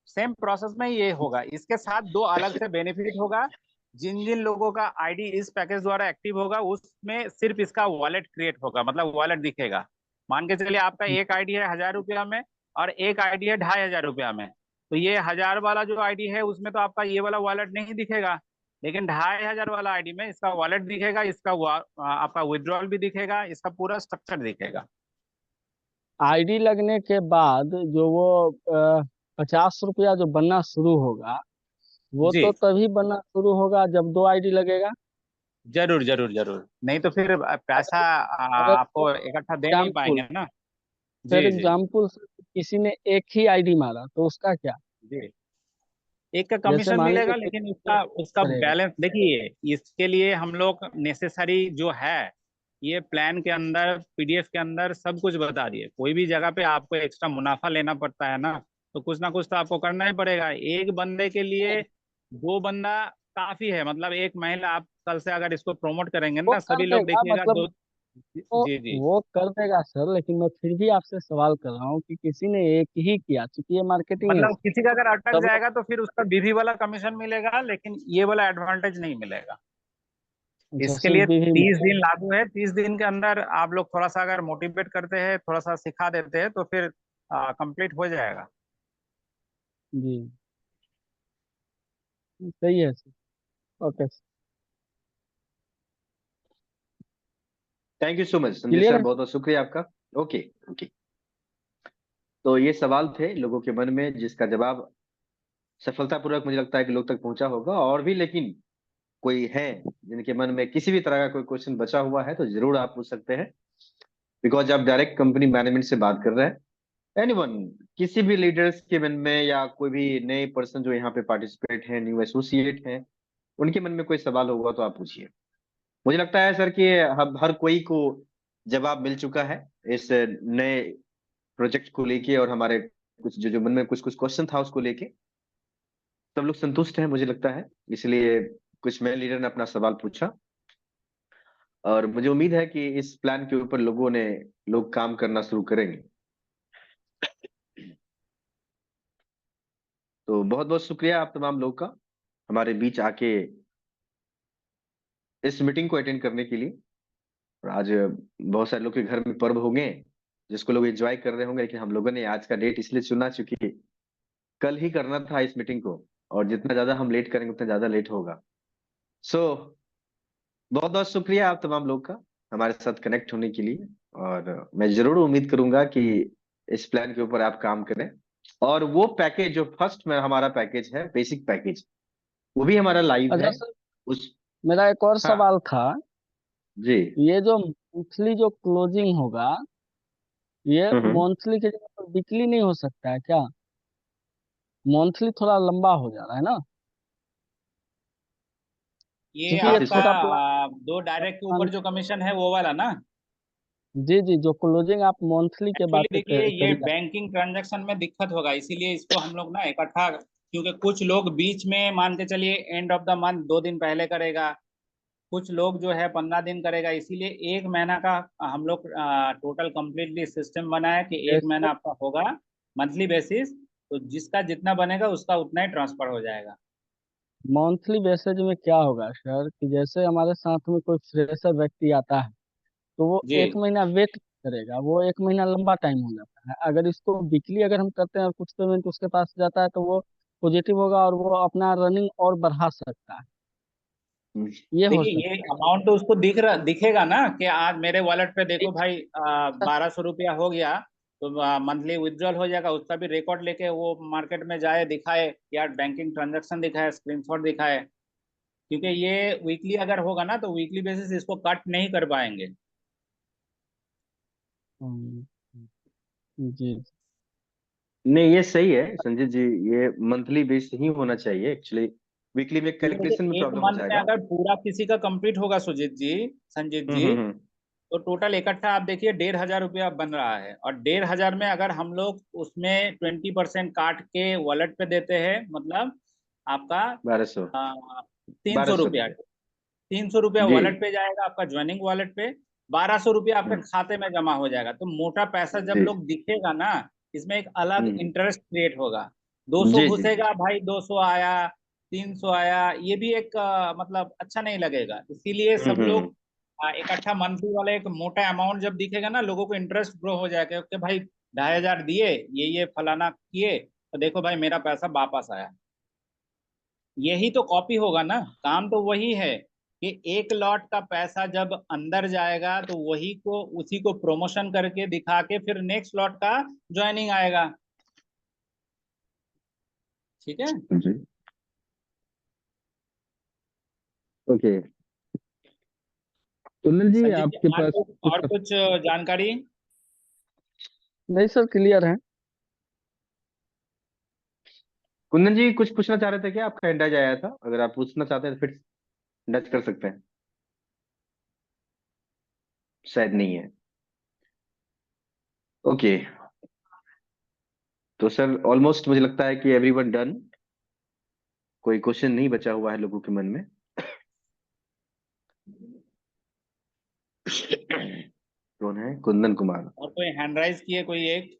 सेम प्रोसेस में ये होगा। इसके साथ दो अलग से बेनिफिट होगा। जिन जिन लोगों का आईडी इस पैकेज द्वारा एक्टिव होगा, उसमें सिर्फ इसका वॉलेट क्रिएट होगा, मतलब वॉलेट दिखेगा। मान के चलिए आपका एक आईडी है 1000 रुपया में, और एक आईडी है 2500 रुपया में। तो ये 1000 वाला जो आईडी है उसमें तो आपका ये वाला वॉलेट नहीं दिखेगा, लेकिन 2500 वाला आईडी में इसका वॉलेट दिखेगा, इसका आपका विड्रॉल भी दिखेगा, इसका पूरा स्ट्रक्चर दिखेगा। आईडी लगने के बाद जो वो 50 रुपया जो बनना शुरू होगा, वो जी तो तभी बनना शुरू होगा जब दो आईडी लगेगा। जरूर जरूर जरूर, नहीं तो फिर पैसा अगर अगर आपको इकट्ठा दे नहीं एग्जाम्पल, पाएंगे ना। फॉर जी जी एग्जाम्पल किसी ने एक ही आईडी मारा तो उसका क्या? जी। एक का जैसे कमीशन मान लीजिए मिलेगा, किसी लेकिन ने उसका उसका करेगा। बैलेंस देखिए, इसके लिए हम लोग नेसेसरी जो है, ये प्लान के अंदर पीडीएफ के अंदर सब कुछ बता दिए। कोई भी जगह पे आपको एक्स्ट्रा मुनाफा लेना पड़ता है ना कुछ तो आपको करना ही पड़ेगा। एक बंदे के लिए दो बंदा काफी है, मतलब एक महिला, आप कल से अगर इसको प्रमोट करेंगे वो ना, कर सभी लोग देगा देखिएगा मतलब, दो। जी जी। वो कर देगा सर, लेकिन मैं फिर भी आपसे सवाल कर रहा हूँ कि किसी ने एक ही किया, चूंकि ये मार्केटिंग है मतलब सर, किसी का अगर अटक सब लोग जाएगा तो फिर उसका बीवी वाला कमीशन मिलेगा, लेकिन ये वाला एडवांटेज नहीं मिलेगा। अच्छा इसके सिर्फ लिए बीवी में। 30 दिन लागू है, 30 दिन के अंदर आप लोग थोड़ा सा अगर मोटिवेट करते हैं, थोड़ा सा सिखा देते हैं, तो फिर कंप्लीट हो जाएगा। जी सही है sir. Okay sir. Thank you so much Sanjay clear sir, है। बहुत बहुत शुक्रिया आपका। Okay okay. तो ये सवाल थे लोगों के मन में, जिसका जवाब सफलतापूर्वक मुझे लगता है कि लोग तक पहुंचा होगा। और भी लेकिन कोई है जिनके मन में किसी भी तरह का कोई क्वेश्चन बचा हुआ है, तो जरूर आप पूछ सकते हैं। बिकॉज आप डायरेक्ट कंपनी मैनेजमेंट से बात कर रहे हैं। एनीवन, किसी भी लीडर्स के मन में, या कोई भी नए पर्सन जो यहाँ पे पार्टिसिपेट हैं, न्यू एसोसिएट हैं, उनके मन में कोई सवाल होगा तो आप पूछिए। मुझे लगता है सर कि हर कोई को जवाब मिल चुका है इस नए प्रोजेक्ट को लेके, और हमारे कुछ जो जो मन में कुछ कुछ क्वेश्चन था उसको लेके सब लोग संतुष्ट हैं मुझे लगता है। इसलिए कुछ मेरे लीडर ने अपना सवाल पूछा, और मुझे उम्मीद है कि इस प्लान के ऊपर लोग काम करना शुरू करेंगे। तो बहुत बहुत शुक्रिया आप तमाम लोग का, हमारे बीच आके इस मीटिंग को अटेंड करने के लिए। और आज बहुत सारे लोग के घर में पर्व होंगे, जिसको लोग एंजॉय कर रहे होंगे, लेकिन हम लोगों ने आज का डेट इसलिए चुना चूंकि कल ही करना था इस मीटिंग को, और जितना ज्यादा हम लेट करेंगे उतना ज्यादा लेट होगा। सो बहुत बहुत शुक्रिया आप तमाम लोग का हमारे साथ कनेक्ट होने के लिए, और मैं जरूर उम्मीद करूंगा कि इस प्लान के ऊपर आप काम करें, और वो पैकेज जो फर्स्ट में हमारा पैकेज है, बेसिक पैकेज, वो भी हमारा लाइव अच्छा है। सर, उस मेरा एक और हाँ सवाल था। जी। ये जो मंथली जो क्लोजिंग होगा, ये हम्म। मंथली के जगह पर वीकली नहीं हो सकता है क्या? मंथली थोड़ा लंबा हो जा रहा है ना, ये क्योंकि ये आप इस आपका छोटा प्लान। दो डायरेक्ट के ऊपर जो कमीशन है वो वाला ना। जी जी, जो क्लोजिंग आप मंथली के एक्चुअली बात देखिए, ये करी जा। बैंकिंग ट्रांजैक्शन में दिक्कत होगा, इसीलिए इसको हम लोग ना इकट्ठा, क्योंकि कुछ लोग बीच में मान के चलिए एंड ऑफ द मंथ 2 दिन पहले करेगा, कुछ लोग जो है 15 दिन करेगा, इसीलिए 1 महीना का हम लोग टोटल कंप्लीटली सिस्टम बनाया कि 1 महीना जैसे आपका होगा मंथली बेसिस। तो जिसका जितना बनेगा उसका उतना ही ट्रांसफर हो जाएगा। मंथली बेसिस में क्या होगा सर, कि जैसे हमारे साथ में कोई फ्रेशर व्यक्ति आता है, तो वो जी 1 महीना वेट करेगा, वो 1 महीना लंबा टाइम हो जाता है। अगर इसको वीकली अगर हम करते हैं और कुछ पेमेंट उसके पास जाता है, तो वो पॉजिटिव होगा और वो अपना रनिंग और बढ़ा सकता है। हम्म, ये हो देखिए, ये सकता है। अमाउंट तो उसको दिखेगा ना कि आज मेरे वॉलेट पे देखो भाई 1200 रुपया हो गया, तो मंथली विड्रॉल हो जाएगा, उसका भी रिकॉर्ड लेके वो मार्केट में जाए, दिखाए या बैंकिंग ट्रांजैक्शन दिखाए, स्क्रीनशॉट दिखाए। क्योंकि ये वीकली अगर होगा ना तो वीकली बेसिस इसको कट नहीं कर पाएंगे। हम्म, जी। नहीं ये सही है संजय जी, ये मंथली बेस ही होना चाहिए एक्चुअली। वीकली में क्योंकि कैलकुलेशन में देखिए, एक प्रॉब्लम हो मंथ में जाएगा। अगर पूरा किसी का कंप्लीट होगा सुजीत जी, संजीत जी, हम्म। तो टोटल इकट्ठा आप देखिए 1500 रुपया बन रहा है, और 1500 में अगर हम लोग उसमें 20% काट के वॉलेट पे देते हैं, मतलब आपका 1200। 300 रुपया, 1200 रुपये। 300 रुपया जी। वॉलेट पे जाएगा आपका ज्वाइनिंग वॉलेट पे, 1200 रुपया आपके हम्म, खाते में जमा हो जाएगा। तो मोटा पैसा जब जी। लोग दिखेगा ना, इसमें एक अलग हम्म। इंटरेस्ट क्रिएट होगा। 200 जी जी जी। घुसेगा भाई, 200 आया, 300 आया, ये भी एक मतलब अच्छा नहीं लगेगा, इसीलिए सब हम्म। लोग इकट्ठा मंथली वाला एक मोटा अमाउंट जब दिखेगा ना, लोगों को इंटरेस्ट ग्रो हो जाएगा कि भाई 2500 दिए, ये फलाना किए, तो देखो भाई मेरा पैसा वापस आया। यही तो कॉपी होगा ना, काम तो वही है कि एक लॉट का पैसा जब अंदर जाएगा तो वही को उसी को प्रमोशन करके दिखा के फिर नेक्स्ट लॉट का ज्वाइनिंग आएगा। ठीक है जी। ओके। कुंदन जी संजीत जी, आपके और पास कुछ कुछ और कुछ जानकारी? नहीं सर, क्लियर है। कुंदन जी कुछ पूछना चाह रहे थे क्या? आपका इंडाइज आया था, अगर आप पूछना चाहते हैं तो फिर डच कर सकते हैं। शायद नहीं है। ओके। तो सर ऑलमोस्ट मुझे लगता है कि एवरीवन डन। कोई क्वेश्चन नहीं बचा हुआ है लोगों के मन में। कौन है? कुंदन कुमार। और कोई हैंड राइज किए कोई एक?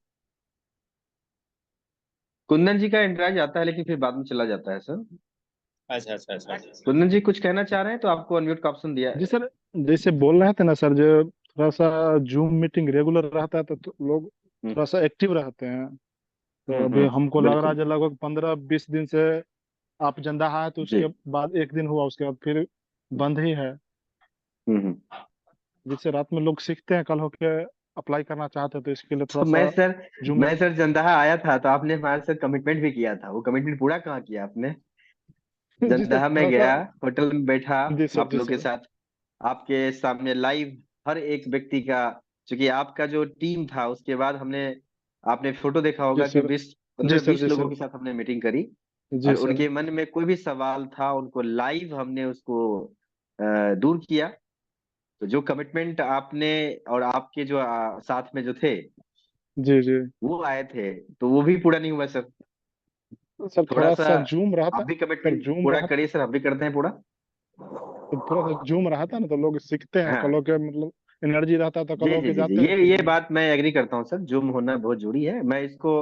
कुंदन जी का इंटराज आता है लेकिन फिर बाद में चला जाता है सर। अच्छा अच्छा अच्छा अच्छा। कुंदन जी कुछ कहना चाह रहे हैं तो आपको अनम्यूट का ऑप्शन दिया जी है। सर, जैसे बोल रहे थे ना सर, जो थोड़ा सा जूम मीटिंग रेगुलर रहता है तो लोग हम्म थोड़ा सा एक्टिव रहते हैं। तो अभी हमको लग रहा है बिल्कुल। जो लगभग 15-20 दिन से आप जंदा है, तो जी। उसके बाद एक दिन हुआ, उसके बाद फिर बंद ही है। हम्म। जिससे रात में लोग सीखते हैं, कल होके अप्लाई करना चाहते हैं, तो इसके लिए थोड़ा तो सा जूम मैं सर जंदाहा आया था तो आपने हमारे साथ कमिटमेंट भी किया था, वो कमिटमेंट पूरा कहाँ किया आपने? जी सर जंदाहा में थोड़ा सा। गया, होटल में बैठा जी सर, आप जी लोग के सर। साथ, आपके सामने लाइव हर एक व्यक्ति का, चूंकि आपका जो टीम था उसके बाद हमने, आपने फोटो देखा जी होगा कि सर, 20 जी 15 सर, 20 जी लोगों सर, के साथ हमने मीटिंग करी, जी और सर, उनके मन में कोई भी सवाल था उनको लाइव हमने उसको दूर किया। तो जो कमिटमेंट आपने और आपके जो साथ में जो थे जी जी। वो आए थे, तो वो भी पूरा नहीं हुआ सर। सर थोड़ा थोड़ा सा सा जूम रहा आप था। भी सर कमिटमेंट जूम पूरा रहा करिए सर, हम भी करते हैं पूरा। तो थोड़ा सा जूम रहा था ना, तो लोग सीखते हैं, कल हाँ होके मतलब एनर्जी रहता है तो कल जी जी होके जी जी, जाते हैं फिर। ये बात मैं एग्री करता हूँ सर, जूम होना बहुत जरूरी है। मैं इसको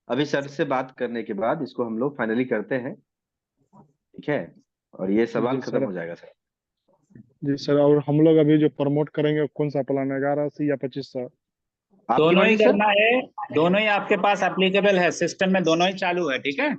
अभी सर से बात करने के बाद इसको हम लोग फाइनली करते हैं, ठीक है, और ये सवाल जी खत्म सर। हो जाएगा सर। जी सर, और हम लोग अभी जो प्रमोट करेंगे कौन सा प्लान है, 1180 या 2500? आपकी दोनों ही मर्जी सर। करना है, दोनों ही आपके पास एप्लीकेबल है, सिस्टम में दोनों ही चालू है, ठीक है।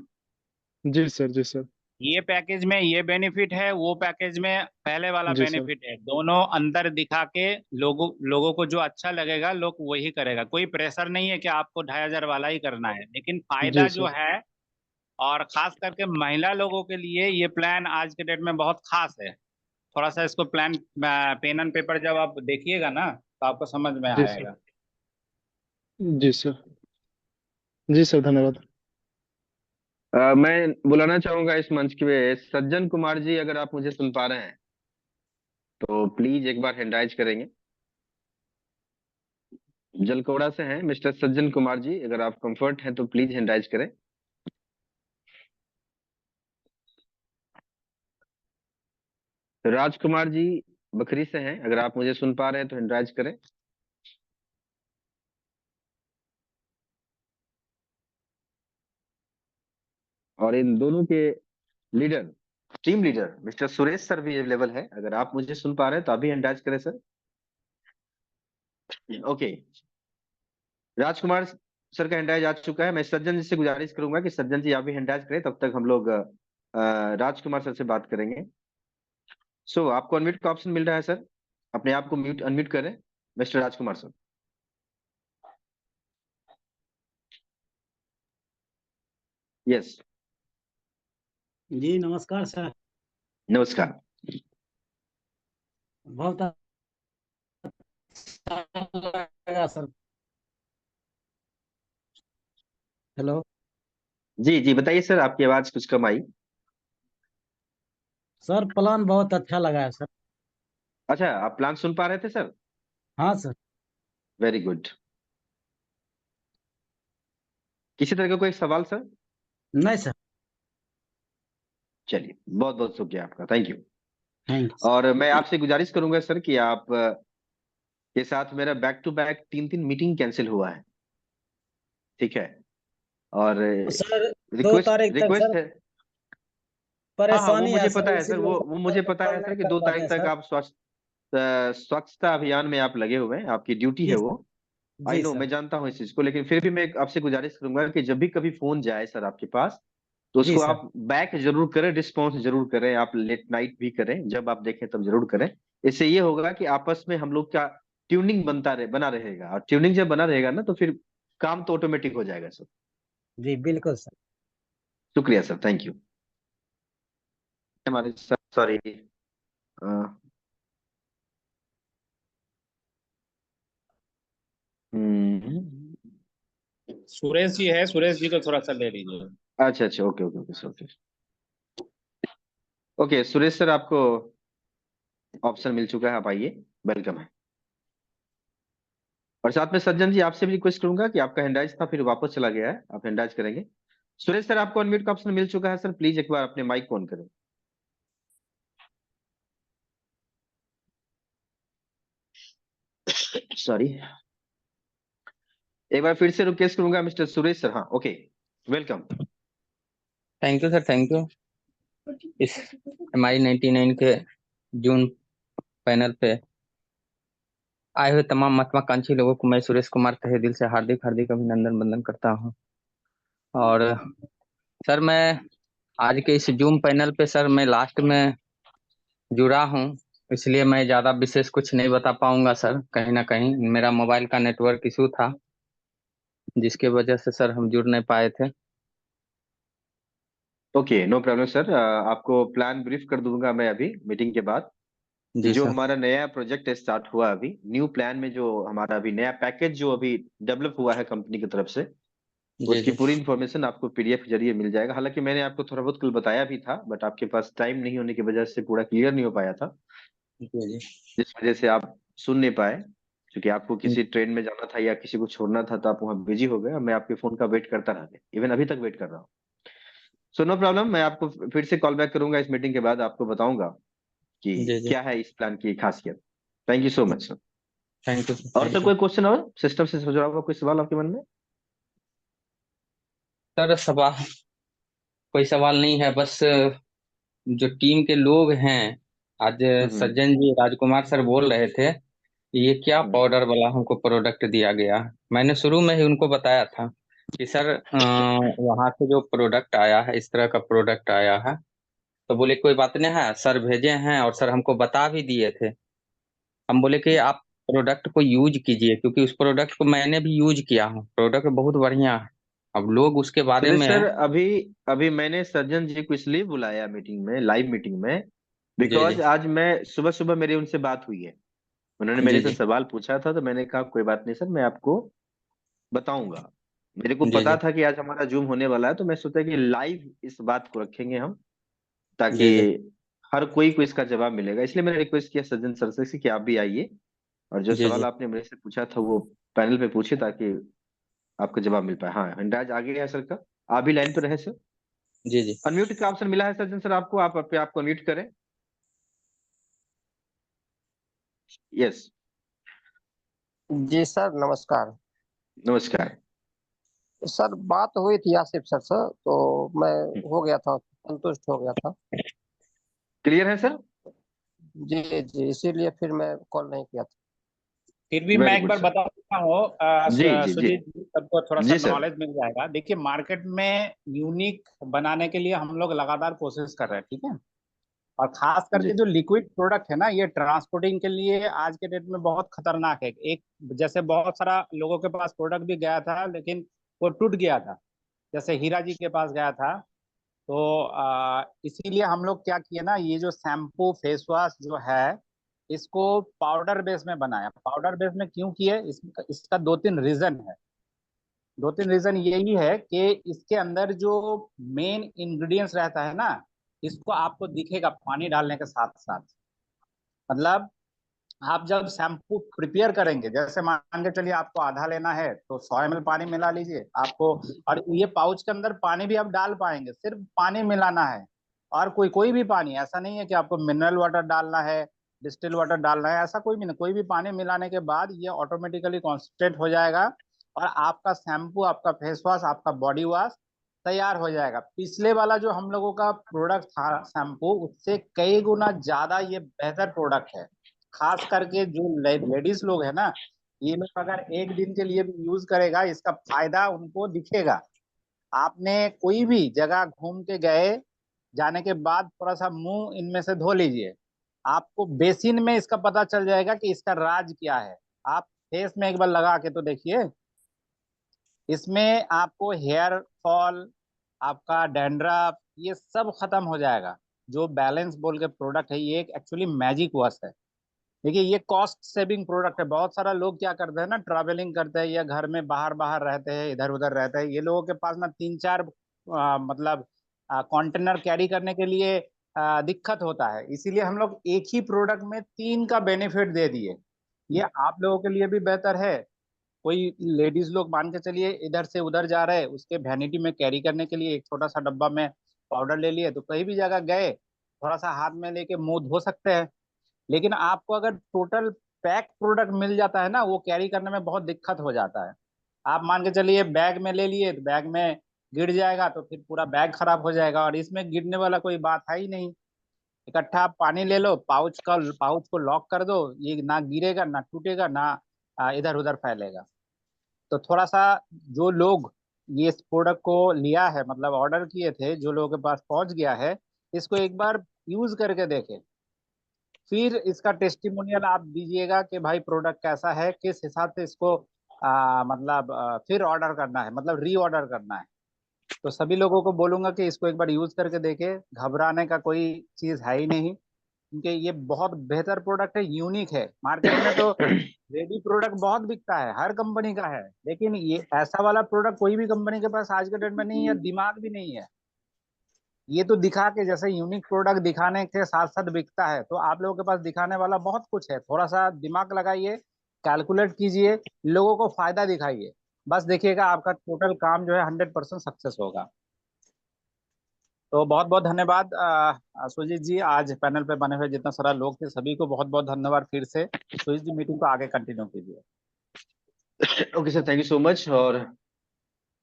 जी सर, जी सर, ये पैकेज में ये बेनिफिट है, वो पैकेज में पहले वाला जी सर, बेनिफिट है, दोनों अंदर दिखा के लोगों लोगों को जो अच्छा लगेगा लोग वही करेगा। कोई प्रेशर नहीं है कि आपको 2,500 वाला ही करना है, लेकिन जी फायदा जो सर। है, और खास करके महिला लोगों के लिए ये प्लान आज के डेट में बहुत खास है। थोड़ा सा इसको प्लान, पेन एंड पेपर जब आप देखिएगा ना तो आपको समझ में जी सर, आएगा। जी सर, जी सर, धन्यवाद। मैं बुलाना चाहूंगा इस मंच के सज्जन कुमार जी, अगर आप मुझे सुन पा रहे हैं तो प्लीज एक बार हैंड राइज करेंगे। जलकोड़ा से हैं मिस्टर सज्जन कुमार जी, अगर आप कंफर्ट हैं तो प्लीज हैंड राइज करें। राजकुमार जी बखरी से हैं, अगर आप मुझे सुन पा रहे हैं तो हैंड राइज करें। और इन दोनों के leader, team leader mister Suresh sir भी अवेलेबल है, अगर आप मुझे सुन पा रहे हैं तो अभी हैंड राइज करें सर। ओके, राजकुमार सर का हैंड राइज आ चुका है। मैं सज्जन जी से गुजारिश करूंगा कि सज्जन जी आप भी हैंड राइज करें, तब तक हम लोग राजकुमार सर से बात करेंगे। सो आपको अनम्यूट का ऑप्शन मिल रहा है सर, अपने आप को म्यूट अनम्यूट करें मिस्टर राजकुमार सर। यस, जी नमस्कार सर। नमस्कार। बहुत अच्छा लगा सर। हेलो जी जी बताइए सर, आपकी आवाज कुछ कम आई। सर, प्लान बहुत अच्छा लगा है सर। अच्छा, आप प्लान सुन पा रहे थे सर? हाँ सर। Very good. किसी तरह का कोई सवाल सर? नहीं सर। चलिए, बहुत बहुत शुक्रिया आपका, थैंक यू। Thank you. और मैं आपसे गुजारिश करूंगा सर कि आप के साथ मेरा back to back 3 3 meeting cancel हुआ है, ठीक है। और सर 2 तारीख तक रिक्वेस्ट सर है। हाँ हाँ, वो परेशानी है मुझे सर, पता है सर, इसीलिए वो मुझे पता है नहीं सर कि कर 2 तारीख पाते तक सर। आप स्वच्छता अभियान में आप लगे हुए हैं, आपकी ड्यूटी है जी वो। आई जी नो, सर। मैं जानता हूँ इस चीज को, लेकिन फिर भी मैं आपसे गुजारिश करूंगा कि जब भी कभी फोन जाए सर आपके पास, तो जी उसको सर। आप बैक जरूर करें, रिस्पॉन्स जरूर करें, आप लेट नाइट भी करें, जब आप देखें तब जरूर करें। इससे ये होगा कि आपस में हम लोग का ट्यूनिंग बना रहेगा, और ट्यूनिंग जब बना रहेगा ना तो फिर काम तो ऑटोमेटिक हो जाएगा सर। जी बिल्कुल सर। शुक्रिया सर, थैंक यू। हमारे सर, सॉरी, सुरेश जी है, सुरेश जी को थोड़ा सा ले लीजिए। अच्छा अच्छा, okay okay okay sir, okay okay. Suresh sir, आपको ऑप्शन मिल चुका है, आप आइए, वेलकम है। और साथ में सज्जन जी आपसे भी रिक्वेस्ट करूंगा कि आपका हैंडराइज था फिर वापस चला गया है, आप हैंडराइज करेंगे। सुरेश सर, आपको अनम्यूट का ऑप्शन मिल चुका है सर, प्लीज एक बार अपने माइक ऑन करें। सॉरी, एक बार फिर से रिक्वेस्ट करूंगा मिस्टर सुरेश सर। हाँ, okay, welcome. Thank you sir, thank you. इस MI99 के जून पैनल पे आए हुए तमाम महत्वाकांक्षी लोगों को मैं सुरेश कुमार तहे दिल से हार्दिक हार्दिक अभिनंदन वंदन करता हूं। और सर, मैं आज के इस जूम पैनल पे सर मैं लास्ट में जुड़ा हूं, इसलिए मैं ज़्यादा विशेष कुछ नहीं बता पाऊंगा सर। कहीं ना कहीं मेरा मोबाइल का नेटवर्क इशू था, जिसके वजह से सर हम जुड़ नहीं पाए थे। ओके, नो प्रॉब्लम सर, आपको प्लान ब्रीफ कर दूंगा मैं अभी मीटिंग के बाद। जी जो सर। हमारा नया प्रोजेक्ट स्टार्ट हुआ अभी, न्यू प्लान में जो हमारा अभी नया पैकेज जो अभी डेवलप हुआ है कंपनी की तरफ से, जी उसकी जी पूरी इन्फॉर्मेशन आपको PDF के जरिए मिल जाएगा। हालांकि मैंने आपको थोड़ा बहुत कल बताया भी था, बट आपके पास टाइम नहीं होने की वजह से पूरा क्लियर नहीं हो पाया था, जी जी जिस वजह से आप सुन नहीं पाए। क्योंकि आपको जी किसी ट्रेन में जाना था या किसी को छोड़ना था, तो आप वहाँ बिजी हो गए, और मैं आपके फोन का वेट करता रह गया, इवन अभी तक वेट कर रहा हूँ। सो नो प्रॉब्लम, मैं आपको फिर से कॉल बैक करूंगा इस मीटिंग के बाद, आपको बताऊंगा कि जी जी। क्या है इस प्लान की खासियत। Thank you so much sir. Thank you sir, और सर थैंक यू। कोई क्वेश्चन और सिस्टम से जुड़ा हुआ कोई सवाल आपके मन में? सर सवाल, कोई सवाल नहीं है, बस जो टीम के लोग हैं, आज हम्म। सज्जन जी राजकुमार सर बोल रहे थे ये क्या पाउडर वाला हमको प्रोडक्ट दिया गया। मैंने शुरू में ही उनको बताया था कि सर वहां से जो प्रोडक्ट आया है, इस तरह का प्रोडक्ट आया है। तो बोले कोई बात नहीं है सर, भेजे हैं और सर हमको बता भी दिए थे। हम बोले कि आप प्रोडक्ट को यूज कीजिए, क्योंकि उस प्रोडक्ट को मैंने भी यूज किया हूँ, प्रोडक्ट बहुत बढ़िया है। अब लोग उसके बारे सुरेश में। सर, अभी अभी मैंने सर्जन जी को इसलिए बुलाया मीटिंग में, लाइव मीटिंग में, जी जी बिकॉज आज मैं सुबह सुबह मेरी उनसे बात हुई है। उन्होंने जी मेरे से जी सवाल पूछा था, तो मैंने कहा कोई बात नहीं सर, मैं आपको बताऊंगा। मेरे को जी पता जी था कि आज हमारा जूम होने वाला है, तो मैं सोचा कि लाइव इस बात को रखेंगे हम, ताकि जी जी हर कोई को इसका जवाब मिलेगा। इसलिए मैंने रिक्वेस्ट किया सज्जन सर से कि आप भी आइए, और जो जी सवाल जी आपने मेरे से पूछा था वो पैनल पे पूछे, ताकि आपको जवाब मिल पाए। हाँ, अंदाज आ गया है सर का। आप भी लाइन पे रहे सर। जी जी। अनम्यूट का ऑप्शन मिला है सज्जन सर आपको, आप अपने आप को अनम्यूट करें। यस। जी सर, नमस्कार। नमस्कार। सर बात हुई थी आसिफ सर से, तो मैं हो गया था, संतुष्ट हो गया था। क्लियर है सर। जी जी, इसीलिए फिर मैं कॉल नहीं किया था। फिर भी मैं वेरी एक गुड बार सर। बता देता हूँ जी जी जी। सुजीत जी, सबको थोड़ा सा जी सर। नॉलेज मिल जाएगा। देखिए, मार्केट में यूनिक बनाने के लिए हम लोग लगातार कोशिश कर रहे हैं, ठीक है। और खास करके जी जो लिक्विड प्रोडक्ट है ना, ये ट्रांसपोर्टिंग के लिए आज के डेट में बहुत खतरनाक है। एक जैसे बहुत सारा लोगों के पास प्रोडक्ट भी गया था, लेकिन वो टूट गया था। जैसे हीरा जी के पास गया था। तो इसीलिए हम लोग क्या किए ना, ये जो शैम्पू फेस वॉश जो है, इसको पाउडर बेस में बनाया। पाउडर बेस में क्यों किए, इसका दो तीन रीजन है। दो तीन रीजन यही है कि इसके अंदर जो मेन इंग्रेडिएंट्स रहता है ना, इसको आपको दिखेगा पानी डालने के साथ साथ। मतलब आप जब शैम्पू प्रिपेयर करेंगे, जैसे मान के चलिए आपको आधा लेना है, तो 100 ml पानी मिला लीजिए आपको। और ये पाउच के अंदर पानी भी आप डाल पाएंगे, सिर्फ पानी मिलाना है। और कोई कोई भी पानी, ऐसा नहीं है कि आपको मिनरल वाटर डालना है, डिस्टिल वाटर डालना है, ऐसा कोई भी नहीं। कोई भी पानी मिलाने के बाद ये ऑटोमेटिकली कॉन्सेंट्रेट हो जाएगा, और आपका शैम्पू, आपका फेस वॉश, आपका बॉडी वॉश तैयार हो जाएगा। पिछले वाला जो हम लोगों का प्रोडक्ट था शैम्पू, उससे कई गुना ज्यादा ये बेहतर प्रोडक्ट है। खास करके जो लेडीज लोग है ना, ये लोग अगर एक दिन के लिए भी यूज करेगा, इसका फायदा उनको दिखेगा। आपने कोई भी जगह घूम के गए, जाने के बाद थोड़ा सा मुंह इनमें से धो लीजिए, आपको बेसिन में इसका पता चल जाएगा कि इसका राज क्या है। आप फेस में एक बार लगा के तो देखिए, इसमें आपको हेयर फॉल, आपका डैंड्रफ, ये सब खत्म हो जाएगा। जो बैलेंस बोल के प्रोडक्ट है, ये एक एक्चुअली मैजिक वॉश है। देखिए, ये कॉस्ट सेविंग प्रोडक्ट है। बहुत सारा लोग क्या करते हैं ना, ट्रैवलिंग करते हैं या घर में बाहर बाहर रहते हैं, इधर उधर रहते हैं, ये लोगों के पास ना तीन चार मतलब कंटेनर कैरी करने के लिए दिक्कत होता है। इसीलिए हम लोग एक ही प्रोडक्ट में तीन का बेनिफिट दे दिए। ये आप लोगों के लिए भी बेहतर है। कोई लेडीज लोग मान के चलिए इधर से उधर जा रहे हैं, उसके वैनिटी में कैरी करने के लिए एक छोटा सा डब्बा में पाउडर ले लिए, तो कहीं भी जगह गए, थोड़ा सा हाथ में लेके मुंह धो सकते हैं। लेकिन आपको अगर टोटल पैक प्रोडक्ट मिल जाता है ना, वो कैरी करने में बहुत दिक्कत हो जाता है। आप मान के चलिए बैग में ले लिए, तो बैग में गिर जाएगा तो फिर पूरा बैग खराब हो जाएगा, और इसमें गिरने वाला कोई बात है ही नहीं। इकट्ठा आप पानी ले लो, पाउच को लॉक कर दो, ये ना गिरेगा ना टूटेगा ना इधर उधर फैलेगा। तो थोड़ा सा जो लोग ये इस प्रोडक्ट को लिया है, मतलब ऑर्डर किए थे, जो लोगों के पास पहुंच गया है, इसको एक बार यूज करके देखें। फिर इसका टेस्टिमोनियल आप दीजिएगा कि भाई प्रोडक्ट कैसा है, किस हिसाब से इसको मतलब फिर ऑर्डर करना है, मतलब री ऑर्डर करना है। तो सभी लोगों को बोलूंगा कि इसको एक बार यूज करके देखे। घबराने का कोई चीज है ही नहीं, क्योंकि ये बहुत बेहतर प्रोडक्ट है, यूनिक है। मार्केट में तो रेडी प्रोडक्ट बहुत बिकता है, हर कंपनी का है, लेकिन ये ऐसा वाला प्रोडक्ट कोई भी कंपनी के पास आज के डेट में नहीं है, दिमाग भी नहीं है। ये तो दिखा के, जैसे यूनिक प्रोडक्ट दिखाने के साथ साथ बिकता है, तो आप लोगों के पास दिखाने वाला बहुत कुछ है। थोड़ा सा दिमाग लगाइए, कैलकुलेट कीजिए, लोगों को फायदा दिखाइए। बस देखिएगा, आपका टोटल काम जो है 100% सक्सेस होगा। तो बहुत बहुत धन्यवाद सुजीत जी, आज पैनल पे बने हुए जितना सारा लोग थे, सभी को बहुत बहुत धन्यवाद फिर से। सुजीत जी, मीटिंग को आगे कंटिन्यू कीजिए। Okay sir, thank you so much. और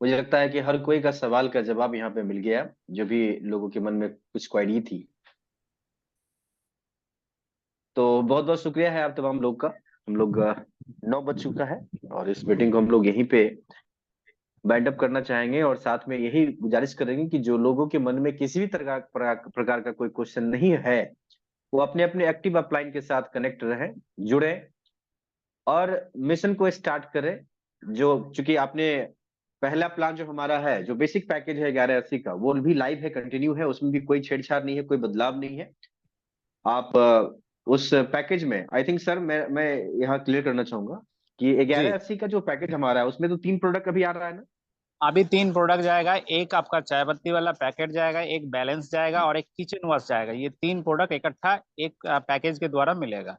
मुझे लगता है कि हर कोई का सवाल का जवाब यहाँ पे मिल गया, जो भी लोगों के मन में कुछ क्वेरी थी। तो बहुत बहुत शुक्रिया है आप तमाम लोग का। हम लोग 9 बज चुका है और इस मीटिंग को हम लोग यहीं पे बाइंड अप करना चाहेंगे और साथ में यही गुजारिश करेंगे कि जो लोगों के मन में किसी भी प्रकार का कोई क्वेश्चन नहीं है, वो अपने अपने एक्टिव अपलाइन के साथ कनेक्ट रहें, जुड़े और मिशन को स्टार्ट करें। जो चूंकि आपने पहला प्लान जो हमारा है, जो बेसिक पैकेज है 1180 का, वो भी लाइव है, कंटिन्यू है, उसमें भी कोई छेड़छाड़ नहीं है, कोई बदलाव नहीं है। आप उस पैकेज में आई थिंक सर, मैं यहाँ क्लियर करना चाहूंगा कि जी 1180 का जो पैकेज हमारा है उसमें तो 3 प्रोडक्ट अभी आ रहा है ना। अभी 3 प्रोडक्ट जाएगा, एक आपका चाय पत्ती वाला पैकेट जाएगा, एक बैलेंस जाएगा और एक किचन वॉश जाएगा। ये 3 प्रोडक्ट इकट्ठा एक पैकेज के द्वारा मिलेगा।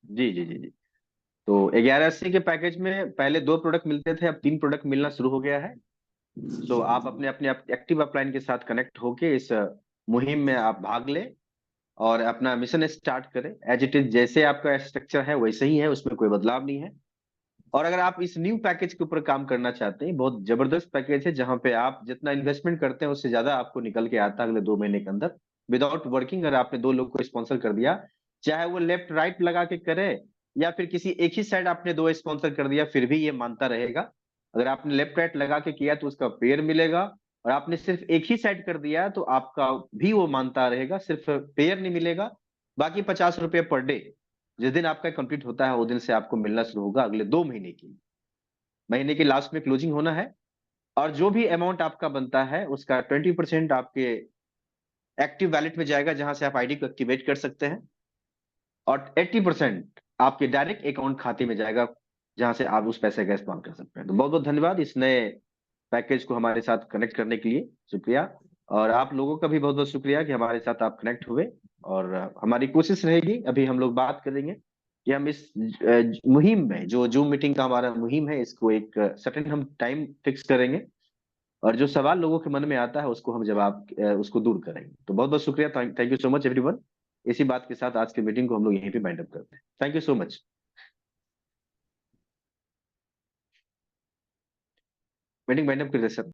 जी जी जी जी। तो 1180 के पैकेज में पहले 2 प्रोडक्ट मिलते थे, अब 3 प्रोडक्ट मिलना शुरू हो गया है। तो आप अपने अपने एक्टिव अपलाइन के साथ कनेक्ट होके इस मुहिम में आप भाग लें और अपना मिशन स्टार्ट करें। एज इट इज जैसे आपका स्ट्रक्चर है वैसे ही है, उसमें कोई बदलाव नहीं है। और अगर आप इस न्यू पैकेज के ऊपर काम करना चाहते हैं, बहुत जबरदस्त पैकेज है जहां पे आप जितना इन्वेस्टमेंट करते हैं उससे ज्यादा आपको निकल के आता है अगले 2 महीने के अंदर, विदाउट वर्किंग। अगर आपने 2 लोग को स्पॉन्सर कर दिया, चाहे वो लेफ्ट राइट लगा के करे या फिर किसी एक ही साइड आपने 2 स्पॉन्सर कर दिया, फिर भी ये मानता रहेगा। अगर आपने लेफ्ट राइट लगा के किया तो उसका पेयर मिलेगा, और आपने सिर्फ एक ही साइड कर दिया तो आपका भी वो मानता रहेगा, सिर्फ पेयर नहीं मिलेगा। बाकी 50 रुपये पर डे जिस दिन आपका कंप्लीट होता है वो दिन से आपको मिलना शुरू होगा अगले 2 महीने के लिए। महीने के लास्ट में क्लोजिंग होना है और जो भी अमाउंट आपका बनता है उसका 20% आपके एक्टिव वैलेट में जाएगा, जहां से आप आईडी को एक्टिवेट कर सकते हैं, और 80% आपके डायरेक्ट अकाउंट खाते में जाएगा, जहां से आप उस पैसे का इस्तेमाल कर सकते हैं। तो बहुत बहुत धन्यवाद इस नए पैकेज को हमारे साथ कनेक्ट करने के लिए, शुक्रिया। और आप लोगों का भी बहुत बहुत शुक्रिया कि हमारे साथ आप कनेक्ट हुए। और हमारी कोशिश रहेगी, अभी हम लोग बात करेंगे कि हम इस मुहिम में, जो जूम मीटिंग का हमारा मुहिम है, इसको एक सर्टेन हम टाइम फिक्स करेंगे और जो सवाल लोगों के मन में आता है उसको हम जवाब उसको दूर करेंगे। तो बहुत बहुत शुक्रिया, thank you so much everyone. इसी बात के साथ आज की मीटिंग को हम लोग यहीं पे बाइंड अप करते हैं। Thank you so much. Meeting bind up कर दे सर।